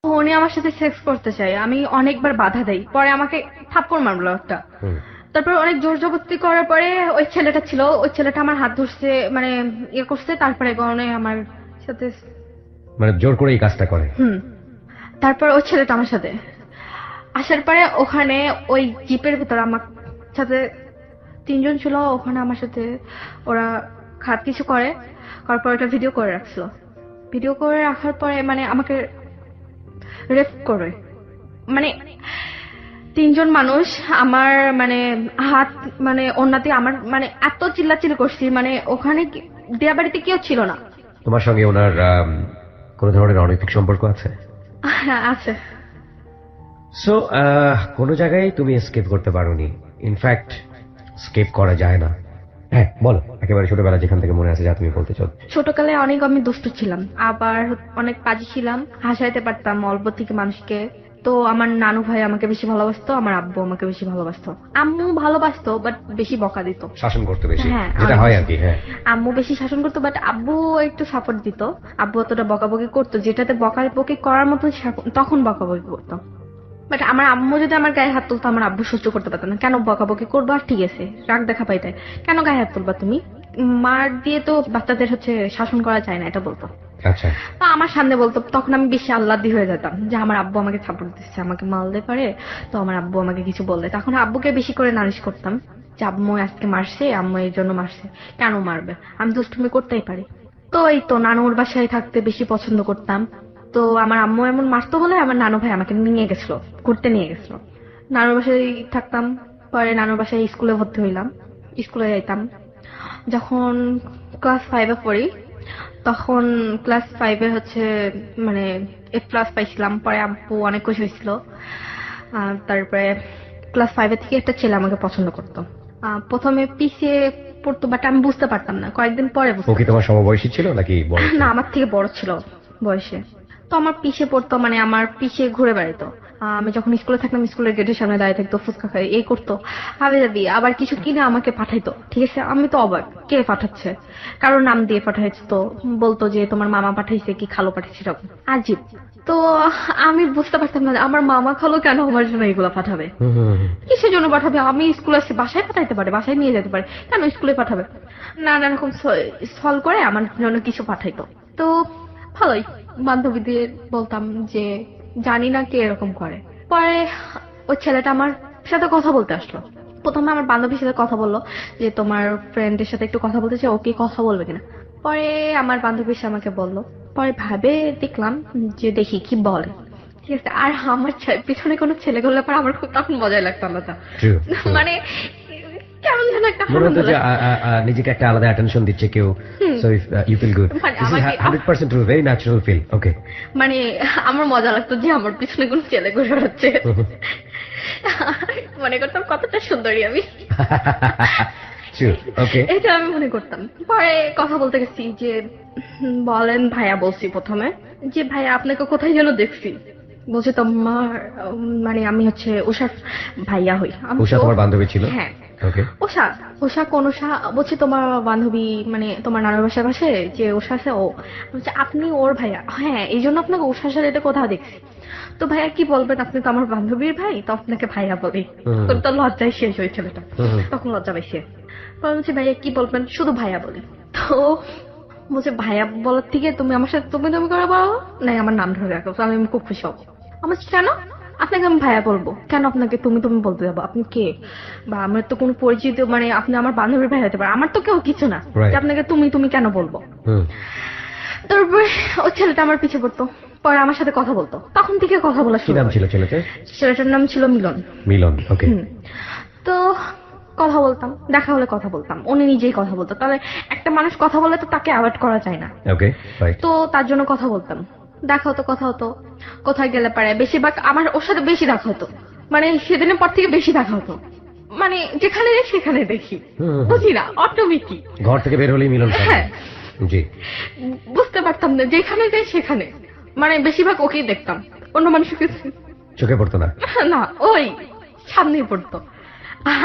উনি আমার সাথে সেক্স করতে চাই, আমি অনেকবার বাধা দেই, পরে আমাকে থাপ্পড় মারলো একটা। তারপর অনেক জোর জবরদস্তি করার পরে ওই ছেলেটা আমার হাত ধরছে, মানে ইয়ে করছে, তারপরে গনে আমার সাথে মানে জোর করে এই কাজটা করে। তারপর ওই ছেলেটা আমার সাথে আসার পরে ওখানে ওই জিপের ভিতর আমার সাথে 3 জন ছিল, ওখানে আমার সাথে ওরা খারাপ কিছু করার পর ওটা ভিডিও করে রাখছিল। ভিডিও করে রাখার পরে মানে আমাকে রেপ করে, মানে 3 জন মানুষ আমার মানে হাত মানে ওন্নাতে আমার মানে এত চিল্লাচিল্লি করছি, মানে ওখানে দেয়া বাড়িতে কেউ ছিল না। তোমার সঙ্গে ওনার কোন ধরনের অনৈতিক সম্পর্ক আছে? হ্যাঁ আছে। সো কোন জায়গায় তুমি এসকেপ করতে পারোনি, ইনফ্যাক্ট স্কেপ করা যায় না। হ্যাঁ বলো, একেবারে ছোটবেলা যেখান থেকে মনে আছে যা তুমি বলতে চাও। ছোটকালে অনেক আমি দুষ্ট ছিলাম, আবার অনেক পাজি ছিলাম, হাসাইতে পারতাম অল্প থেকে মানুষকে। তো আমার নানু ভাই আমাকে বেশি ভালোবাসতো, আমার আব্বু আমাকে বেশি ভালোবাসতো। আম্মু ভালোবাসতো বাট বেশি বকা দিত, শাসন করতে বেশি, হ্যাঁ যেটা হয় আর কি। হ্যাঁ, আম্মু বেশি শাসন করতো বাট আব্বু একটু সাপোর্ট দিত। আব্বু অতটা বকাবকি করতো, যেটাতে বকাবকি করার মতো তখন বকাবকি করতো। বাট আমার আম্মু যদি আমার গায়ে হাত তুলতো, আমার আব্বু সহ্য করতে পারতো না। কেন বকাবকি করবা, ঠিক আছে রাগ দেখা পাইতে, কেন গায়ে হাত তুলবা তুমি, মার দিয়ে তো বাচ্চাদের শাসন করা যায় না, এটা বলতো। আচ্ছা। তো আমার সামনে বলতো, তখন আমি বেশি আহ্লাদি হয়ে যেতাম যে আমার আব্বু আমাকে সাপোর্ট দিচ্ছে, আমাকে মারলে পারে, তো আমার আব্বু আমাকে কিছু বললে তখন আব্বুকে বেশি করে নালিশ করতাম যে আম্মু আজকে মারছে, আম্মু এই জন্য মারছে, কেন মারবে, আমি দুষ্টুমি করতেই পারি। তো এই তো নানুর বাসায় থাকতে বেশি পছন্দ করতাম। তো আমার আম্মু এমন মারতো বলে আমার নানু ভাই আমাকে নিয়ে গেছিল, ঘুরতে নিয়ে গেছিল। নানুর বাসায় থাকতাম, পরে নানুর বাসায় স্কুলে ভর্তি হইলাম, স্কুলে যাইতাম। যখন ক্লাস 5-এ পড়ি, তখন ক্লাস 5-এ মানে A+ পাইছিলাম, পরে আব্বু অনেক খুশি হয়েছিল। তারপরে ক্লাস 5-এ থেকে একটা ছেলে আমাকে পছন্দ করতো। প্রথমে পিছিয়ে পড়তো বাট আমি বুঝতে পারতাম না, কয়েকদিন পরে ও কি তোমার সমবয়সী ছিল নাকি বড়? না, আমার থেকে বড় ছিল বয়সে। তো আমার পিছে পড়তো, মানে আমার পিছে ঘুরে বেড়াতো। আমি যখন স্কুলে থাকতাম, স্কুলের গেটের সামনে দাঁড়িয়ে থাকতো, ফুচকা খাই এই করতো, হাবি যাবি, আবার কিছু কিনে আমাকে পাঠাইতো। ঠিক আছে, আমি তো অবাক, কে পাঠাচ্ছে, কারোর নাম দিয়ে পাঠাইছে, তো বলতো যে তোমার মামা পাঠাইছে কি খালো পাঠাইছে, এরকম আজীব। তো আমি বুঝতে পারতাম না আমার মামা খালো কেন আমার জন্য এগুলো পাঠাবে, কিসের জন্য পাঠাবে, আমি স্কুলে আসছি, বাসায় পাঠাইতে পারে, বাসায় নিয়ে যেতে পারে, কেন স্কুলে পাঠাবে। নানা রকম সল করে আমার জন্য কিছু পাঠাইতো। তো ভালোই বান্ধবীদের বলতাম যে জানি না কে এরকম করে। পরে ওই ছেলেটা আমার সাথে কথা বলতে আসলো। প্রথমে আমার বান্ধবীর সাথে কথা বললো যে তোমার ফ্রেন্ডের সাথে একটু কথা বলতে চাই, ও কি কথা বলবে কিনা। পরে আমার বান্ধবী এসে আমাকে বললো, পরে ভাবে দেখলাম যে দেখি কি বলে। ঠিক আছে, আর আমার পিছনে কোনো ছেলে করলে পরে আমার খুব তখন মজাই লাগতো আলাদা, মানে কেমন যেন একটা মনে হতো যে নিজেকে একটা আলাদা অ্যাটেনশন দিচ্ছে কেউ, so you feel good. This is 100% true, very natural feel. Okay, মানে আমার মজা লাগতো যে আমার পিছনে কোন ছেলে ঘুরে বেড়াচ্ছে, মনে করতাম কতটা সুন্দরী আমি, এটা আমি মনে করতাম। পরে কথা বলতে গেছি যে বলেন ভাইয়া, বলছি প্রথমে যে ভাইয়া আপনাকে কোথায় যেন দেখছি, বলছে তোমার মানে আমি উষার ভাইয়া হই। উষা তোমার বান্ধবী ছিল? হ্যাঁ। উষা, উষা কোন উষা, বলছি তোমার বান্ধবী মানে তোমার নানার বাসার পাশে যে উষা আছে, ও বলছে আপনি ওর ভাইয়া, হ্যাঁ এই জন্য আপনাকে উষার সাথে কোথাও দেখছি। তো ভাইয়া কি বলবেন, আপনি তো আমার বান্ধবীর ভাই, তো আপনাকে ভাইয়া বলি। তো লজ্জায় শেষ হয়ে ছেলেটা, তখন লজ্জা পাইছে। বলছি ভাইয়া কি বলবেন, শুধু ভাইয়া বলি। তো বলছে ভাইয়া বলার থেকে তুমি আমার সাথে তুমি তুমি করে বলো, নাই আমার নাম ধরে রাখো, আমি খুব খুশি হবো। আমার কেন আপনাকে আমি ভাইয়া বলবো, কেন আপনাকে তুমি তুমি বলতে যাবো, আপনি কে, বা আমার তো কোনো পরিচিত, মানে আপনি আমার বান্ধবীর ভাই হতে পারে, আমার তো কেউ কিছু না যে আপনাকে তুমি তুমি কেন বলবো। তারপরে ওই ছেলেটা আমার পিছে পড়তো, পরে আমার সাথে কথা বলতো, তখন থেকে কথা বলা শুরু। কি নাম ছিল ছেলেটার? ছেলেটার নাম ছিল মিলন। মিলন, ওকে। তো কথা বলতাম, দেখা হলে কথা বলতাম, উনি নিজেই কথা বলতো, তাহলে একটা মানুষ কথা বলে তো তাকে অ্যাভয়েড করা যায় না। ওকে, রাইট। তো তার জন্য কথা বলতাম, দেখা হতো, কথা হতো, কোথায় গেলে পারে বেশিরভাগ আমার ওর সাথে বেশি দেখা হতো, মানে সেদিনের পর থেকে বেশি দেখা হতো, মানে যেখানে যাই সেখানে দেখি, বুঝি না অটোমেটিক ঘর থেকে বের হলেই মিলন। হ্যাঁ জি, বুঝতে পারতাম না, যেখানে যাই সেখানে মানে বেশিরভাগ ওকেই দেখতাম, অন্য মানুষকে চোখে পড়তো না। না, ওই সামনেই পড়তো,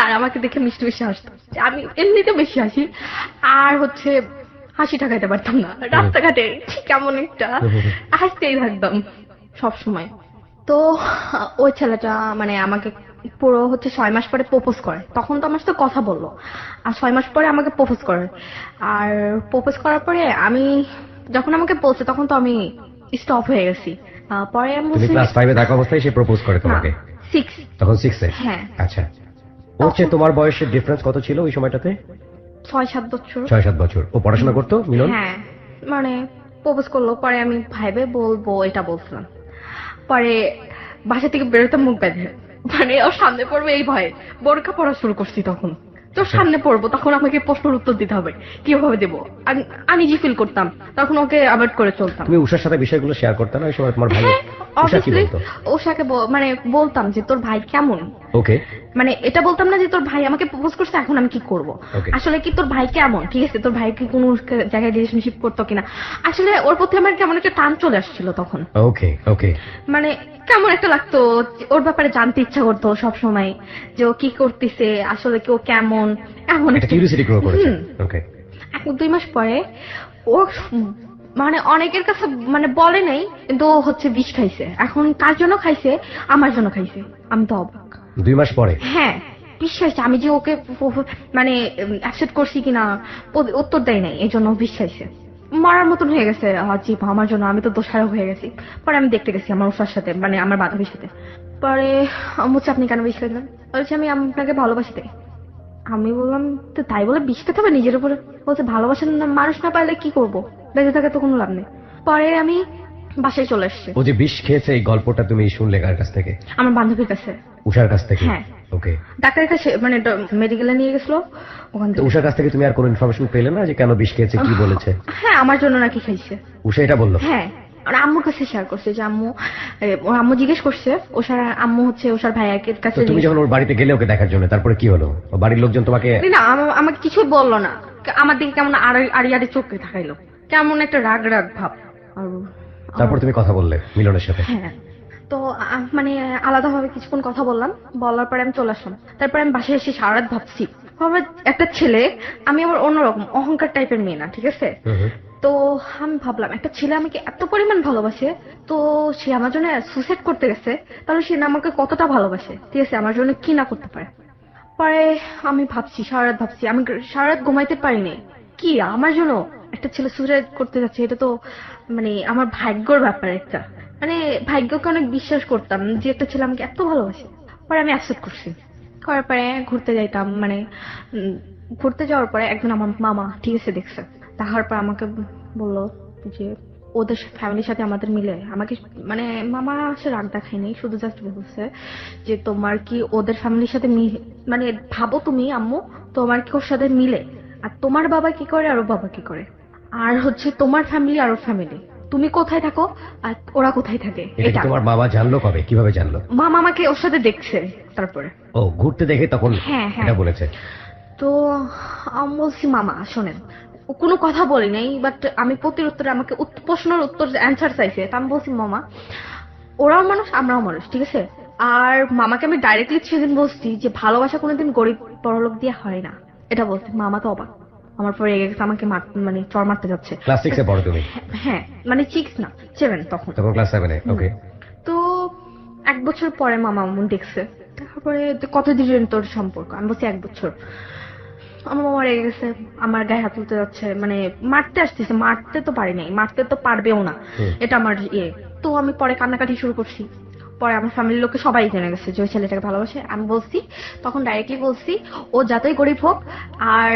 আর আমাকে দেখে মিষ্টি মিষ্টি হাসতো। আমি এমনিতে বেশি হাসি, আর হাসি ঠাকাইতে পারতাম না, রাস্তাঘাটে কেমন একটা হাসতেই থাকতাম। সব সময়। তো ওই ছেলেটা মানে আমাকে পুরো হচ্ছে 6 মাস পরে প্রপোজ করে। তখন তো আমার সাথে কথা বললো, আর 6 মাস পরে আমাকে প্রপোজ করে। আর প্রপোজ করার পরে আমি যখন আমাকে বলছে তখন তো আমি স্টপ হয়ে গেছি। পরে আমি তুমি বলছি ক্লাস 5 থাকা অবস্থায় সে প্রপোজ করে তোমাকে? 6। তখন 6 হ্যাঁ, আচ্ছা। ওর চেয়ে তোমার বয়সের ডিফারেন্স কত ছিল ওই সময়টাতে? 6-7 বছর। 6-7 বছর। ও পড়াশোনা করতো মিলন? হ্যাঁ, মানে প্রপোজ করলো, পরে আমি ভাইবে বলবো এটা বলছিলাম। পরে বাসা থেকে বেরোতে মুখ বেঁধে, মানে ওর সামনে পড়বে এই ভয়ে বোরকা পড়া শুরু করছি। তখন তোর সামনে পড়বো, তখন আমাকে প্রশ্নের উত্তর দিতে হবে, কিভাবে দেবো? আনইজি ফিল করতাম, তখন ওকে অ্যাভয়েড করে চলতাম। তুমি উষার সাথে বিষয়গুলো শেয়ার করতে না ওই সময় তোমার ভাই? হ্যাঁ, উষা কি অবভিয়াসলি বলতো? ওষাকে মানে বলতাম যে তোর ভাই কেমন। ওকে মানে এটা বলতাম না যে তোর ভাই আমাকে প্রপোজ করছে এখন আমি কি করব। Okay. আসলে কি তোর ভাই কেমন, ঠিক আছে, তোর ভাই কি কোনো জায়গায় রিলেশনশিপ করতো কিনা। আসলে ওর প্রতি আমার কেমন একটা টান চলে আসছিল তখন। ওকে ওকে। মানে কেমন একটা লাগতো, ওর ব্যাপারে জানতে ইচ্ছা করতো সব সময়, যে ও কি করতেছে, আসলে কি ও কেমন, এমন একটা কিউরিওসিটি গ্রো করেছে। হুম। ওকে। 1-2 মাস পরে ও মানে অনেকের কাছে মানে বলে নাই, কিন্তু ও হচ্ছে বিষ খাইছে। এখন কার জন্য খাইছে? আমার জন্য খাইছে। আমি তো অবাক। 2 মাস পরে? হ্যাঁ, বিশ্বাস আমি যে ওকে মানে অ্যাকসেপ্ট করছি কিনা উত্তর দেয় নাই, এই জন্য বিশ্বাসে মরার মতন হয়ে গেছে। জি আমার জন্য, আমি তো দোষারোপ হয়ে গেছি। পরে আমি দেখতে গেছি আমার উষার সাথে, মানে আমার বান্ধবীর সাথে। পরে বলছে আপনি কেন বিষ খেলেন? বলছে আমি আপনাকে ভালোবাসি তাই। আমি বললাম তো তাই বলে বিষ খেতে হবে নিজের উপরে? বলছে ভালোবাসেন না মানুষ না পাইলে কি করব, বেঁচে থাকে তো কোনো লাভ নেই। পরে আমি বাসায় চলে এসেছি ও যে বিষ খেয়েছে এই গল্পটা তুমি শুনলে কার কাছ থেকে? আমার বান্ধবীর কাছে। উষার কাছ থেকে? হ্যাঁ। ওকে। ডাক্তারের কাছে মানে মেডিকেলে নিয়ে গেছিল, ওখান তো থেকে। উষার কাছ থেকে তুমি আর কোনো ইনফরমেশন পেলে না যে কেন বিষ খেয়েছে, কি বলেছে? হ্যাঁ, আমার জন্য নাকি খাইছে। উষা এটা বললো? হ্যাঁ, আর আম্মুর কাছে শেয়ার করছে যে আম্মু, ওর আম্মু জিজ্ঞেস করছে ওষার আম্মু হচ্ছে ওষার ভাইয়ের কাছে তো তুমি যখন ওর বাড়িতে গেলে ওকে দেখার জন্য, তারপরে কি হলো? ও বাড়ির লোকজন তোমাকে? না আমাকে কিছুই বললো না। আমার দিকে কেমন আড়ি আড়ি চোখে তাকাইলো, কেমন একটা রাগ রাগ ভাব। আর তারপর তুমি কথা বললে মিলনের সাথে? হ্যাঁ, তো মানে আলাদাভাবে কিছুক্ষণ কথা বললাম, বলার পরে আমি চলে আসলাম। তারপরে আমি বাসায় এসে সারা রাত ভাবছি, ভাবে একটা ছেলে, আমি আবার অন্যরকম অহংকার টাইপের মেয়ে না, ঠিক আছে। তো আমি ভাবলাম একটা ছেলে আমাকে এত পরিমাণ ভালোবাসে, তো সে আমার জন্য সুসাইড করতে গেছে, তাহলে সে না আমাকে কতটা ভালোবাসে, ঠিক আছে, আমার জন্য কি না করতে পারে। পরে আমি ভাবছি, সারা রাত ভাবছি, আমি সারা রাত ঘুমাইতে পারিনি। কি আমার জন্য একটা ছেলে সুসাইড করতে যাচ্ছে, এটা তো মানে আমার ভাগ্যর ব্যাপার একটা। মানে ভাগ্যকে অনেক বিশ্বাস করতাম যে একটা ছেলে আমাকে এত ভালোবাসে। পরে আমি অ্যাকসেপ্ট করছি। করার পরে ঘুরতে যাইতাম, মানে ঘুরতে যাওয়ার পরে একজন আমার মামা, ঠিক আছে, দেখছে। দেখার পর আমাকে বললো যে ওদের ফ্যামিলির সাথে আমাদের মিলে, আমাকে মানে মামা সে রাগ দেখায়নি, শুধু জাস্ট বলছে যে তোমার কি ওদের ফ্যামিলির সাথে মানে ভাবো তুমি আম্মু, তোমার কি ওর সাথে মিলে? আর তোমার বাবা কি করে আর ওর বাবা কি করে, আর হচ্ছে তোমার ফ্যামিলি আর ওর ফ্যামিলি, তুমি কোথায় থাকো আর ওরা কোথায় থাকে। এটা কি তোমার বাবা জানলো কবে, কিভাবে জানলো? মামা আমাকে ওর সাথে দেখছে তারপরে। ও ঘুরতে দেখে তখন হ্যাঁ, হ্যাঁ। এটা বলেছে? তো আমি বলছি মামা শোনেন, ও কোনো কথা বলি নাই, বাট আমি প্রতির উত্তরে আমাকে প্রশ্নের উত্তর অ্যান্সার চাইছে, তা আমি বলছি মামা ওরাও মানুষ আমরাও মানুষ, ঠিক আছে। আর মামাকে আমি ডাইরেক্টলি সেদিন বলছি যে ভালোবাসা কোনোদিন গরিব বড়লোক দিয়ে হয় না, এটা বলছি। মামা তো অবাক, আমার পরে রেগে গেছে, আমাকে মানে চড় মারতে যাচ্ছে। ক্লাস 6 এ পড়ো তুমি? হ্যাঁ, মানে 6 না 7 তখন। তখন ক্লাস 7 এ? ওকে। তো 1 বছর পরে মামা মন দেখছে, তারপরে কতদিন তোর সম্পর্ক, আমি বলছি 1 বছর। আমার মামা রেগে গেছে, আমার গায়ে হাত তুলতে যাচ্ছে, মানে মারতে আসতেছে, মারতে তো পারি নাই, মারতে তো পারবেও না, এটা আমার ইয়ে। তো আমি পরে কান্নাকাটি শুরু করছি। পরে আমার ফ্যামিলির লোকে সবাই জেনে গেছে যে ওই ছেলেটাকে ভালোবাসে। আমি বলছি, তখন ডাইরেক্টলি বলছি, ও যতই গরিব হোক আর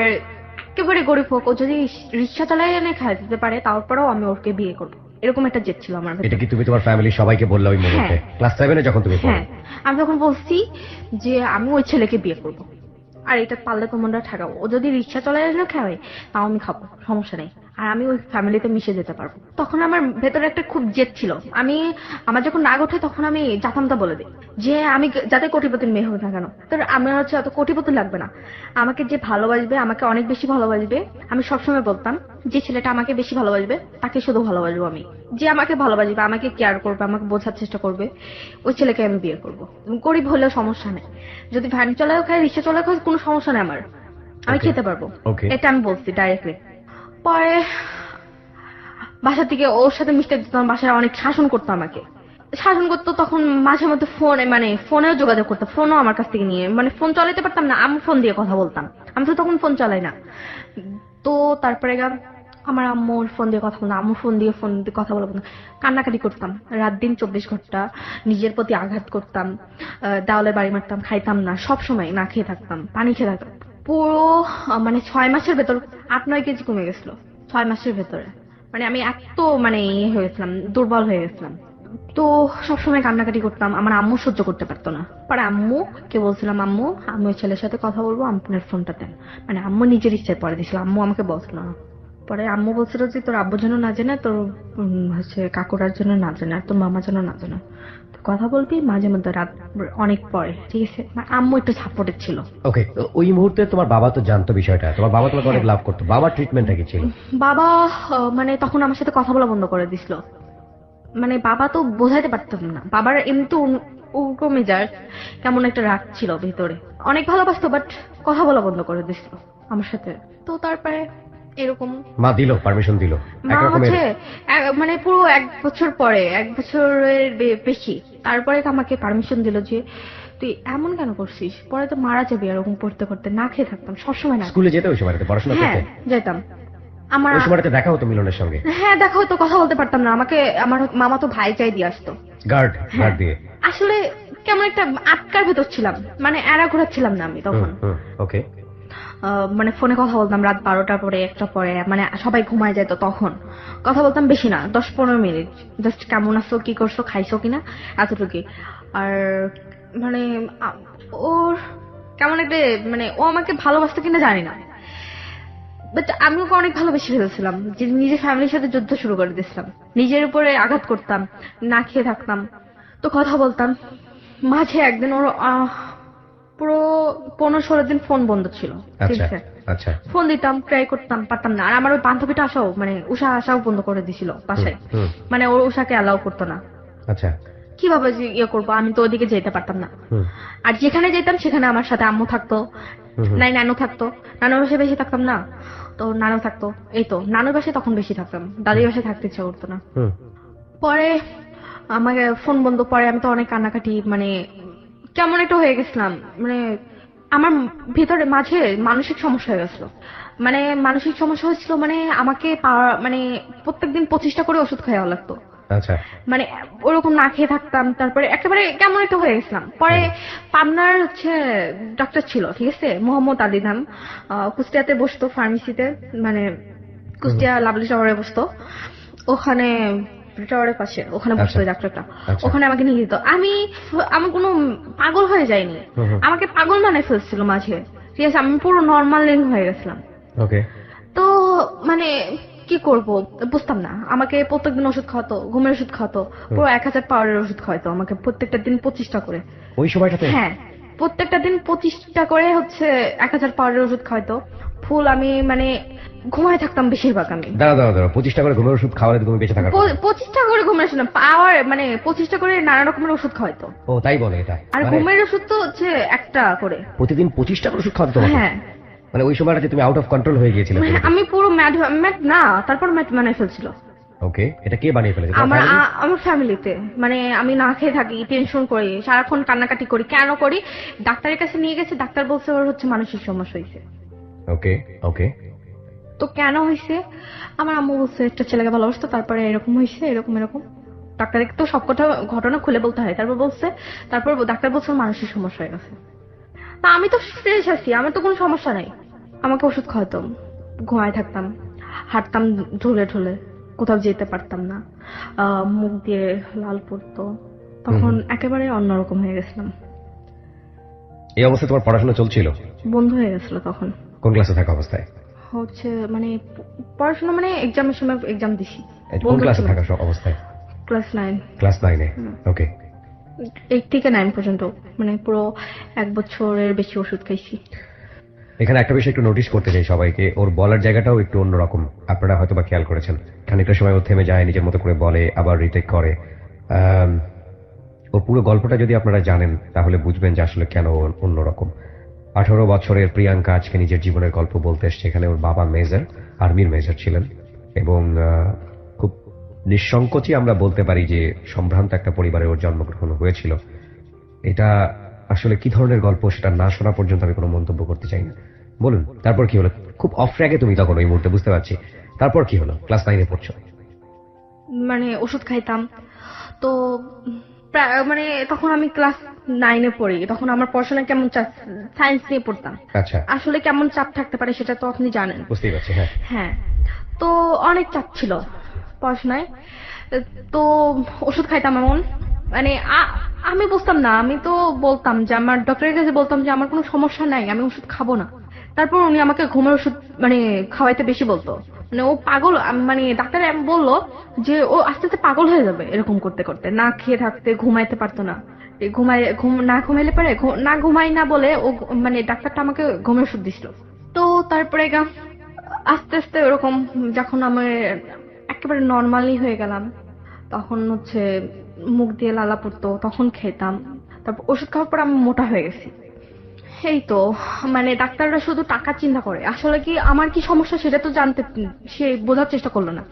একেবারে গরিব হোক, ও যদি রিক্সা চালায় এনে খাই দিতে পারে, তারপরেও আমি ওকে বিয়ে করবো, এরকম একটা জেদ ছিল আমার এটা ভেতরে। কি তুমি তোমার ফ্যামিলির সবাইকে বললে ওই মুহূর্তে ক্লাস 7 এ যখন তুমি পড়ো? হ্যাঁ, আমি তখন বলছি যে আমি ওই ছেলেকে বিয়ে করবো, আর এটা পারলে তোমরা ঠেকাবো, ও যদি রিক্সা চলায় এনে খাওয়াই তাও আমি খাবো, সমস্যা নেই, আর আমি ওই ফ্যামিলিতে মিশে যেতে পারবো। তখন আমার ভেতরে একটা খুব জেদ ছিল। আমার যখন রাগ ওঠে তখন আমি জাতামতা বলে দিই যে আমি যাতে কোটিপতির মেয়ে হোক না কেন, তো আমার হচ্ছে অত কোটিপতি লাগবে না, আমাকে যে ভালোবাসবে, আমাকে অনেক বেশি ভালোবাসবে। আমি সবসময় বলতাম যে ছেলেটা আমাকে বেশি ভালোবাসবে তাকে শুধু ভালোবাসবো আমি, যে আমাকে ভালোবাসবে, আমাকে কেয়ার করবে, আমাকে বোঝার চেষ্টা করবে, ওই ছেলেকে আমি বিয়ে করবো। গরিব হলেও সমস্যা নেই, যদি ভ্যান চলাও খায় রিক্সা চলাও খায় কোনো সমস্যা নেই আমার, আমি খেতে পারবো। এটা আমি বলছি ডাইরেক্টলি। পরে বাসা থেকে ওর সাথে মিশতে দিতাম, বাসায় অনেক শাসন করতো আমাকে শাসন করতো তখন মাঝে মধ্যে ফোনে মানে ফোনেও যোগাযোগ করতো, ফোনও আমার কাছ থেকে নিয়ে, মানে ফোন চালাতে পারতাম না, আমি ফোন দিয়ে কথা বলতাম, আমি তো তখন ফোন চালাই না। তো তারপরে আমার আম্মুর ফোন দিয়ে কথা বলতাম, আম্মু ফোন দিয়ে কথা বলতাম, কান্নাকাটি করতাম রাত দিন 24 ঘন্টা, নিজের প্রতি আঘাত করতাম, দেওয়ালে বাড়ি মারতাম, খাইতাম না, সব সময় না খেয়ে থাকতাম, পানি খেয়ে থাকতাম। পুরো মানে 6 মাসের ভেতর 8-9 কেজি কমে গেছিল, 6 মাসের ভেতরে। মানে আমি এত মানে ইয়ে হয়ে গেছিলাম, দুর্বল হয়ে গেছিলাম। তো সবসময় কান্নাকাটি করতাম, আমার আম্মু সহ্য করতে পারতো না। পরে আম্মুকে বলছিলাম, আম্মু আমি ওই ছেলের সাথে কথা বলবো, আপনার ফোনটা দেন। মানে আম্মু নিজের ইচ্ছায় পরে দিছিল, আম্মু আমাকে বলছিল না। পরে আম্মু বলছিল যে তোর আব্বুর জন্য না জানে, তোর হচ্ছে কাকুরার জন্য না জানে, আর তোর মামার জন্য না জানে, তো কথা বলবি মাঝে মধ্যে রাত অনেক পরে, ঠিক আছে? মানে আম্মু একটু সাপোর্টেড ছিল। ওকে, ওই মুহূর্তে তোমার বাবা তো জানতো বিষয়টা, তোমার বাবা তোমাকে অনেক লাভ করতো, বাবার ট্রিটমেন্টটা কি ছিল? বাবা মানে তখন আমার সাথে কথা বলা বন্ধ করে দিছিল। মানে বাবা তো বোঝাইতে পারতাম না, বাবার এমনি উল্টো মেজাজ, কেমন একটা রাগ ছিল ভিতরে, অনেক ভালোবাসতো বাট কথা বলা বন্ধ করে দিছিল আমার সাথে। তো তারপরে এরকম মা দিল, পারমিশন দিল মা একরকমের? হচ্ছে মানে পুরো 1 বছর পরে, 1 বছরের বেশি, তারপরে তো আমাকে পারমিশন দিল যে তুই এমন কেন করছিস, পরে তো মারা যাবি এরকম করতে করতে। না খেয়ে থাকতাম সবসময়, না স্কুলে যেতে ওই সময়টাতে পড়াশোনা হ্যাঁ করতে? যেতাম। আমার ওই সময়টাতে দেখা হতো মিলনের সঙ্গে? হ্যাঁ দেখা হতো, কথা বলতে পারতাম না, আমাকে আমার মামা তো ভাই চাই দিয়ে আসতো। গার্ড হ্যাঁ। গার্ড দিয়ে? আসলে কেমন একটা আটকার ভেতর ছিলাম, মানে এরা ঘোরাচ্ছিলাম না আমি তখন। ওকে। মানে ফোনে কথা বলতাম রাত 12টার পরে, 1টা পরে, মানে সবাই ঘুমায় যেত তখন। কথা বলতাম বেশি না, 10-15 মিনিট, জাস্ট কেমন আছো, কি করছো, খাইছো কিনা, এতটুকুই। আর মানে ওর কেমন একটা মানে ও আমাকে ভালোবাসতো কিনা জানি না, বাট আমি ওকে অনেক ভালোবেসে ফেলেছিলাম, যে নিজের ফ্যামিলির সাথে যুদ্ধ শুরু করে দিয়েছিলাম, নিজের উপরে আঘাত করতাম, না খেয়ে থাকতাম। তো কথা বলতাম, মাঝে একদিন ওর পুরো 15-16 দিন ফোন বন্ধ ছিল, ঠিক আচ্ছা আছে? আচ্ছা। ফোন দিতাম, ট্রাই করতাম, পারতাম না। আর আমার ওই বান্ধবীটা আসাও, মানে উষা আসাও বন্ধ করে দিছিল বাসায়, মানে ওর উষাকে অ্যালাউ করতো না। আচ্ছা। কিভাবে যে ইয়ে করবো, আমি তো ওদিকে যেতে পারতাম না। আর যেখানে যেতাম সেখানে আমার সাথে আম্মু থাকতো, নাই নানু থাকতো, নানুর বাসায় বেশি থাকতাম না, তো নানু থাকতো। এই তো নানুর বাসায় তখন বেশি থাকতাম, দাদির বাসায় থাকতে ইচ্ছা করতো না। পরে আমাকে ফোন বন্ধ, পরে আমি তো অনেক কান্নাকাটি, মানে কেমন একটা হয়ে গেছিলাম, মানে আমার ভিতরে মাঝে মানসিক সমস্যা হয়ে গেছিল। মানে মানসিক সমস্যা হয়েছিল, মানে আমাকে মানে প্রত্যেকদিন 25টা করে ওষুধ খাওয়া লাগতো। আচ্ছা। মানে ওরকম না খেয়ে থাকতাম, তারপরে একেবারে কেমন একটা হয়ে গেছিলাম। পরে পাবনার হচ্ছে ডাক্তার ছিল, ঠিক আছে, মোহাম্মদ আলী নাম, কুষ্টিয়াতে বসতো ফার্মেসিতে, মানে কুষ্টিয়া লাভলি শহরে বসতো, ওখানে টাওয়ারের পাশে, ওখানে বসতো ওই ডাক্তারটা। ওখানে আমাকে নিয়ে যেত। আমি কোনো পাগল হয়ে যাইনি, আমাকে পাগল বানায় ফেলছিল মাঝে, ঠিক আছে, আমি পুরো নর্মাল হয়ে গেছিলাম। ওকে। তো মানে কি করব বুঝতাম না, আমাকে প্রত্যেকদিন ওষুধ খাওয়াতো, ঘুমের ওষুধ খাওয়াতো, পুরো 1000 পাওয়ারের ওষুধ খাওয়াতো আমাকে, প্রত্যেকটা দিন 25টা করে। ওই সময়টাতে? হ্যাঁ, প্রত্যেকটা দিন 25টা করে হচ্ছে 1000 পাওয়ারের ওষুধ খাওয়াতো। ফুল আমি মানে ঘুমায় থাকতাম বেশিরভাগ। আমি দাঁড়া 25টা করে ঘুমের ওষুধ খাওয়ালে তুমি বেঁচে থাকার? 25টা করে ঘুমের ওষুধ পাওয়ার, মানে 25টা করে নানা রকমের ওষুধ খাওয়াতো। ও তাই বলে এটা? আর ঘুমের ওষুধ তো হচ্ছে একটা করে প্রতিদিন 25টা করে ওষুধ খাওয়াতো তোমাকে? হ্যাঁ। মানে ওই সময়টাতে তুমি আউট অফ কন্ট্রোল হয়ে গিয়েছিলে? আমি পুরো ম্যাড না, তারপর ম্যাড বানাই ফেলছিল। ওকে, এটা কে বানিয়ে ফেলেছে? আমার ফ্যামিলিতে। মানে আমি না খেয়ে থাকি, টেনশন করি, সারাক্ষণ কান্নাকাটি করি, কেন করি, ডাক্তারের কাছে নিয়ে গেছে, ডাক্তার বলছে ওর হচ্ছে মানসিক সমস্যা হয়েছে। ওকে ওকে। তো কেন হয়েছে, আমার আম্মু বলছে একটা ছেলেকে ভালোবাসতো, তারপরে এরকম হয়েছে, এরকম এরকম। ডাক্তারকে তো সব ঘটনা খুলে বলতে হয়, তারপর ডাক্তার বলছে ওর মানসিক সমস্যা হয়ে গেছে। তা আমি তো ফ্রেশ আছি, আমার তো কোনো সমস্যা নাই। আমাকে ওষুধ খাওয়াতাম, ঘুমায় থাকতাম, হাঁটতাম ঢুলে ঢুলে, কোথাও যেতে পারতাম না, মুখ দিয়ে লাল পড়তো, তখন একেবারে অন্যরকম হয়ে গেছিলাম। এই অবস্থায় তোমার পড়াশোনা চলছিল? বন্ধ হয়ে গেছিল তখন। কোন ক্লাসে থাকা অবস্থায়? হচ্ছে মানে পড়াশোনা, মানে এক্সামের সময় এক্সাম দিছি। কোন ক্লাসে থাকা অবস্থায়? ক্লাস 9। ক্লাস 9-এ? ওকে। 8 থেকে 9 পর্যন্ত, মানে পুরো 1 বছরের বেশি ওষুধ খাইছি। এখানে একটা বিষয় একটু নোটিশ করতে চাই সবাইকে, ওর বলার জায়গাটাও একটু অন্যরকম, আপনারা হয়তো বা খেয়াল করেছেন। খানিকটা সময় ও থেমে যায়, নিজের মতো করে বলে, আবার রিটেক করে। ওর পুরো গল্পটা যদি আপনারা জানেন তাহলে বুঝবেন যে আসলে কেন অন্যরকম। 18 বছরের প্রিয়াঙ্কা আজকে নিজের জীবনের গল্প বলতে এসছে। এখানে ওর বাবা মেজর, আর্মির মেজর ছিলেন, এবং খুব নিঃসংকোচে আমরা বলতে পারি যে সম্ভ্রান্ত একটা পরিবারে ওর জন্মগ্রহণ হয়েছিল। এটা আসলে কি ধরনের গল্প সেটা না শোনা পর্যন্ত আমি কোনো মন্তব্য করতে চাই না। বলুন তারপর কি হলো? খুব অফ ট্র্যাকে তুমি তখন ওই মুহূর্তে, বুঝতে পারছি। তারপর কি হলো? ক্লাস 9-এ পড়ছো। মানে ওষুধ খাইতাম তো মানে তখন আমি ক্লাস 9-এ পড়ি, তখন আমার পড়াশোনা কেমন সায়েন্স নিয়ে পড়তাম। আচ্ছা, আসলে কেমন চাপ থাকতে পারে সেটা তো আপনি জানেন। বুঝতেই পারছি। হ্যাঁ, হ্যাঁ, তো অনেক চাপ ছিল পড়াশোনায়। তো ওষুধ খাইতাম এমন, মানে আমি বুঝতাম না, আমি তো বলতাম যে আমার ডক্টরের কাছে বলতাম যে আমার কোনো সমস্যা নাই, আমি ওষুধ খাবো না। তারপর উনি আমাকে ঘুমের ওষুধ মানে খাওয়াইতে বেশি বলতো। মানে ও পাগল, মানে ডাক্তার বললো যে ও আস্তে আস্তে পাগল হয়ে যাবে এরকম করতে করতে, না খেয়ে থাকতে, ঘুমাইতে পারতো না। না ঘুমাইলে পারে, না ঘুমাই না বলে ও মানে ডাক্তারটা আমাকে ঘুমের ওষুধ দিছিল। তো তারপরে আস্তে আস্তে ওরকম যখন আমি একেবারে নর্মালি হয়ে গেলাম, তখন হচ্ছে মুখ দিয়ে লালা পড়তো, তখন খেতাম। তারপর ওষুধ খাওয়ার পর আমি মোটা হয়ে গেছি। এই তো, মানে ডাক্তাররা শুধু টাকা চিন্তা করে, আসলে কি আমার কি সমস্যা সেটা তো জানতে, সে বোঝার চেষ্টা করলো না।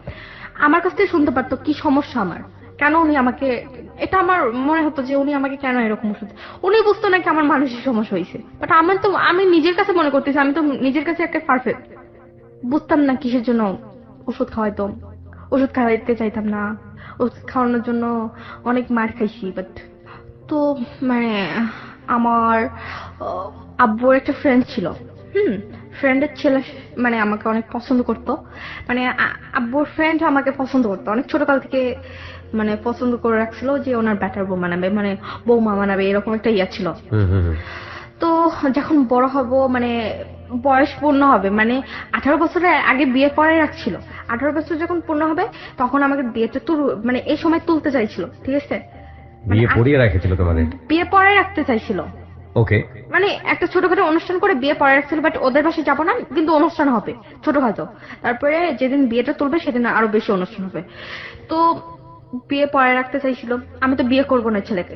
আমার কাছ থেকে শুনতে পারতো কি সমস্যা আমার, কেন উনি আমাকে, এটা আমার মনে হতো যে উনি আমাকে কেন এরকম ওষুধ, উনি বুঝতো নাকি আমার মানসিক সমস্যা হয়েছে। বাট আমার তো, আমি নিজের কাছে মনে করতেছি আমি তো নিজের কাছে একটা পারফেক্ট, বুঝতাম না কিসের জন্য ওষুধ খাওয়াইতো। ওষুধ খাওয়াইতে চাইতাম না, ওষুধ খাওয়ানোর জন্য অনেক মার খাইছি। বাট তো মানে আমার আব্বুর একটা ফ্রেন্ড ছিল। হুম, ফ্রেন্ডের ছেলে মানে আমাকে অনেক পছন্দ করতো। মানে আব্বুর ফ্রেন্ড আমাকে পছন্দ করতো অনেক ছোটকাল থেকে, মানে পছন্দ করে রাখছিল যে ওনার ব্যাটার বউ মানাবে, মানে বৌমা মানাবে, এরকম একটা ইয়া ছিল। তো যখন বড় হব, মানে বয়স পূর্ণ হবে, মানে 18 বছরের আগে বিয়ে করে রাখছিল। 18 বছর যখন পূর্ণ হবে তখন আমাকে বিয়েতে মানে এই সময় তুলতে চাইছিল, ঠিক আছে। মানে বিয়ে পড়িয়ে রেখেছিল তোমাদের? বিয়ে পরে রাখতে চাইছিল। ওকে। মানে একটা ছোটখাটো অনুষ্ঠান করে বিয়ে পরে রাখছিল, বাট ওদের বাসায় যাবো না, কিন্তু অনুষ্ঠান হবে ছোটখাটো। তারপরে যেদিন বিয়েটা তুলবে সেদিন আরো বেশি অনুষ্ঠান হবে। তো বিয়ে পরে রাখতে চাইছিল, আমি তো বিয়ে করবো না ছেলেকে।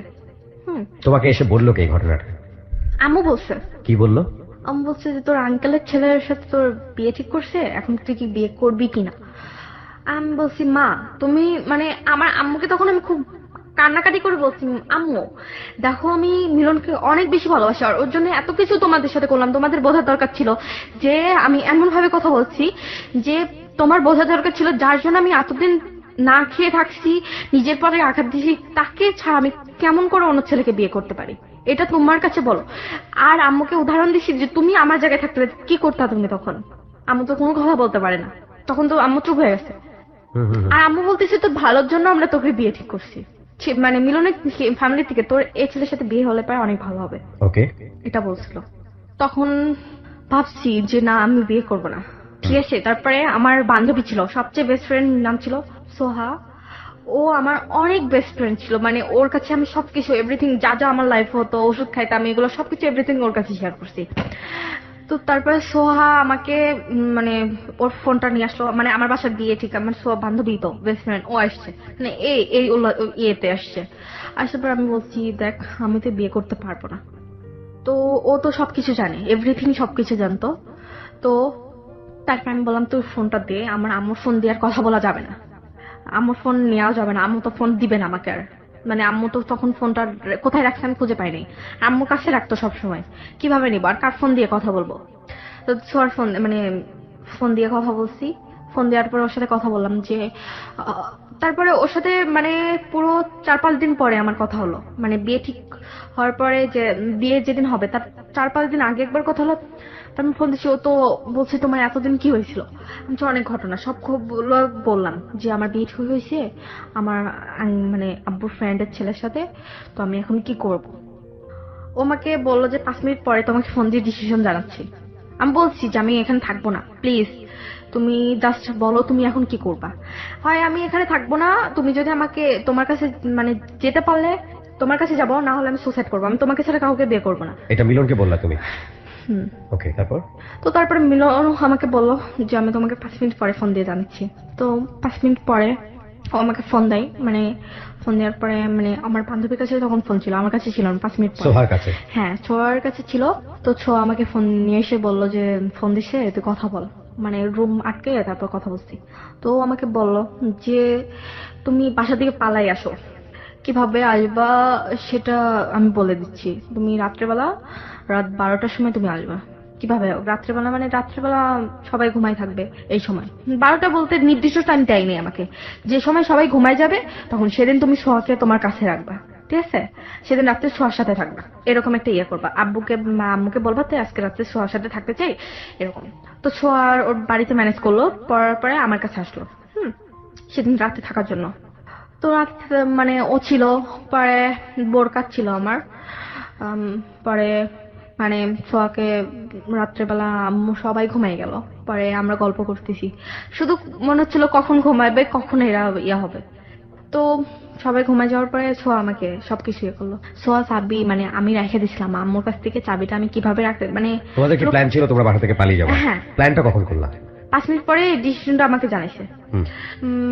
তোমাকে এসে বললো কি এই ঘটনাটা? আম্মু বলছে। কি বললো? আম্মু বলছে যে তোর আঙ্কেলের ছেলের সাথে তোর বিয়ে ঠিক করছে, এখন তুই কি বিয়ে করবি কিনা। আমি বলছি মা তুমি, মানে আমার আম্মুকে তখন আমি খুব কান্নাকাটি করে বলছি, আম্মু দেখো আমি মিলনকে অনেক বেশি ভালোবাসি, আর ওর জন্য এত কিছু তোমাদের সাথে করলাম, তোমাদের বোঝার দরকার ছিল যে আমি এমন ভাবে কথা বলছি যে তোমার বোঝার দরকার ছিল, যার জন্য আমি এতদিন না খেয়ে থাকছি, নিজের পরে আঘাত দিছি, তাকে ছাড়া আমি কেমন করে অন্য ছেলেকে বিয়ে করতে পারি, এটা তোমার কাছে বলো। আর আম্মুকে উদাহরণ দিছি যে তুমি আমার জায়গায় থাকতে কি করতা তুমি তখন। আম্মু তো কোনো কথা বলতে পারে না, তখন তো আম্মু চুপ হয়ে গেছে। আর আম্মু বলতেছে তোর ভালোর জন্য আমরা তোকে বিয়ে ঠিক করছি, মানে মিলনের ফ্যামিলি থেকে তোর এই ছেলের সাথে বিয়ে হলে পারে অনেক ভালো হবে, ওকে, এটা বলছিল। তখন ভাবছি যে না আমি বিয়ে করব না, ঠিক আছে। তারপরে আমার বান্ধবী ছিল, সবচেয়ে বেস্ট ফ্রেন্ড নাম ছিল সোহা। ও আমার অনেক বেস্ট ফ্রেন্ড ছিল, মানে ওর কাছে আমি সবকিছু এভরিথিং, যা যা আমার লাইফ হতো, ওষুধ খাইতাম, এগুলো সবকিছু এভরিথিং ওর কাছে শেয়ার করছি। তো তারপরে সোহা আমাকে মানে ওর ফোনটা নিয়ে আসলো, মানে আমার বাসা দিয়ে, ঠিক আমার সোহা বান্ধবী তো বেস্ট ফ্রেন্ড, ও আসছে, মানে এই ইয়েতে আসছে। আসার পর আমি বলছি দেখ আমি তো বিয়ে করতে পারবো না। তো ও তো সবকিছু জানে, এভরিথিং সবকিছু জানতো। তো তারপর আমি বললাম তুই ফোনটা দে, আমার আম্মুর ফোন দিয়ে আর কথা বলা যাবে না, আম্মুর ফোন নেওয়া যাবে না, আম্মু তো ফোন দিবে না আমাকে আর। মানে আম্মু তো তখন ফোনটা কোথায় রাখছে আমি খুঁজে পাইনি, আম্মু কাছে রাখতো সবসময়, কিভাবে নিবো আর কার ফোন দিয়ে কথা বলবো। তো সোয়ার ফোন, মানে ফোন দিয়ে কথা বলছি। ফোন দেওয়ার পরে ওর সাথে কথা বললাম যে তারপরে ওর সাথে মানে পুরো 4-5 দিন পরে আমার কথা হলো, মানে বিয়ে ঠিক হওয়ার পরে, যে বিয়ে যেদিন হবে তার 4-5 দিন আগে একবার কথা হলো। আমি ফোন দিচ্ছি, ও তো বলছে তোমার এতদিন কি হয়েছিল। আমি তো অনেক ঘটনা সব বললাম যে আমার বিয়ে ঠিক হয়েছে আমার মানে আব্বুর ফ্রেন্ডের ছেলের সাথে, তো আমি এখন কি করব। ও আমাকে বললো যে 5 মিনিট পরে তোমাকে ফোন দিয়ে ডিসিশন জানাচ্ছি। আমি বলছি যে আমি এখানে থাকবো না, প্লিজ তুমি জাস্ট বলো তুমি এখন কি করবা। হয় আমি এখানে থাকবো না, তুমি যদি আমাকে তোমার কাছে মানে যেতে পারলে তোমার কাছে যাবো, না হলে আমি সুসাইড করবো, আমি তোমাকে ছাড়া কাউকে বিয়ে করবো না। এটা মিলনকে বললা তুমি? ওকে, তারপর? তো তারপরে মিলন আমাকে বললো যে আমি তোমাকে 5 মিনিট পরে ফোন দিয়ে জানাচ্ছি। তো 5 মিনিট পরে ও আমাকে ফোন দেয়, মানে ফোন দেওয়ার পরে মানে আমার বান্ধবীর কাছে তখন ফোন ছিল, আমার কাছে ছিল না। 5 মিনিট পরে সোহার কাছে? হ্যাঁ, ছোঁয়ার কাছে ছিল। তো ছোঁয়া আমাকে ফোন নিয়ে এসে বললো যে ফোন দিছে তুই কথা বল। মানে রুম আটকে তারপর কথা বলছি। তো ও আমাকে বলল যে তুমি বাসা থেকে পালাই আসো। কিভাবে আসবা সেটা আমি বলে দিচ্ছি। তুমি রাত্রেবেলা রাত 12টার সময় তুমি আসবা। কিভাবে রাত্রেবেলা? মানে রাত্রেবেলা সবাই ঘুমায় থাকবে এই সময়। 12টা বলতে নির্দিষ্ট টাইম দেয়নি আমাকে। যে সময় সবাই ঘুমায় যাবে তখন সেদিন তুমি সোহাকে তোমার কাছে রাখবা, ঠিক আছে? সেদিন রাত্রে সোহার সাথে থাকবা, এরকম একটা ইয়ে করবা। আম্মুকে বলবা তো আজকে রাত্রে সোহার সাথে থাকতে চাই, এরকম। তো সোহার ওর বাড়িতে ম্যানেজ করলো, পড়ার পরে আমার কাছে আসলো সেদিন রাতে থাকার জন্য। তো রাত মানে ও ছিল, পরে বোর কাটছিল আমার। পরে মানে সোয়াকে রাত্রেবেলা আম্মু সবাই ঘুমাই গেল। পরে আমরা গল্প করতেছি, শুধু মনে হচ্ছিল কখন ঘুমাবে, কখন এরা ইয়া হবে। তো সবাই ঘুমায় যাওয়ার পরে সোয়া আমাকে সবকিছু ইয়ে করলো। সোয়া চাবি মানে আমি রেখে দিছিলাম আম্মুর কাছ থেকে, চাবিটা আমি কিভাবে রাখতে মানে তোমাদের কি প্ল্যান ছিল তোমরা বাসা থেকে পালিয়ে যাবে? হ্যাঁ। প্ল্যানটা কখন করলা? 5 মিনিট পরে ডিসিশনটা আমাকে জানাইছে। হুম।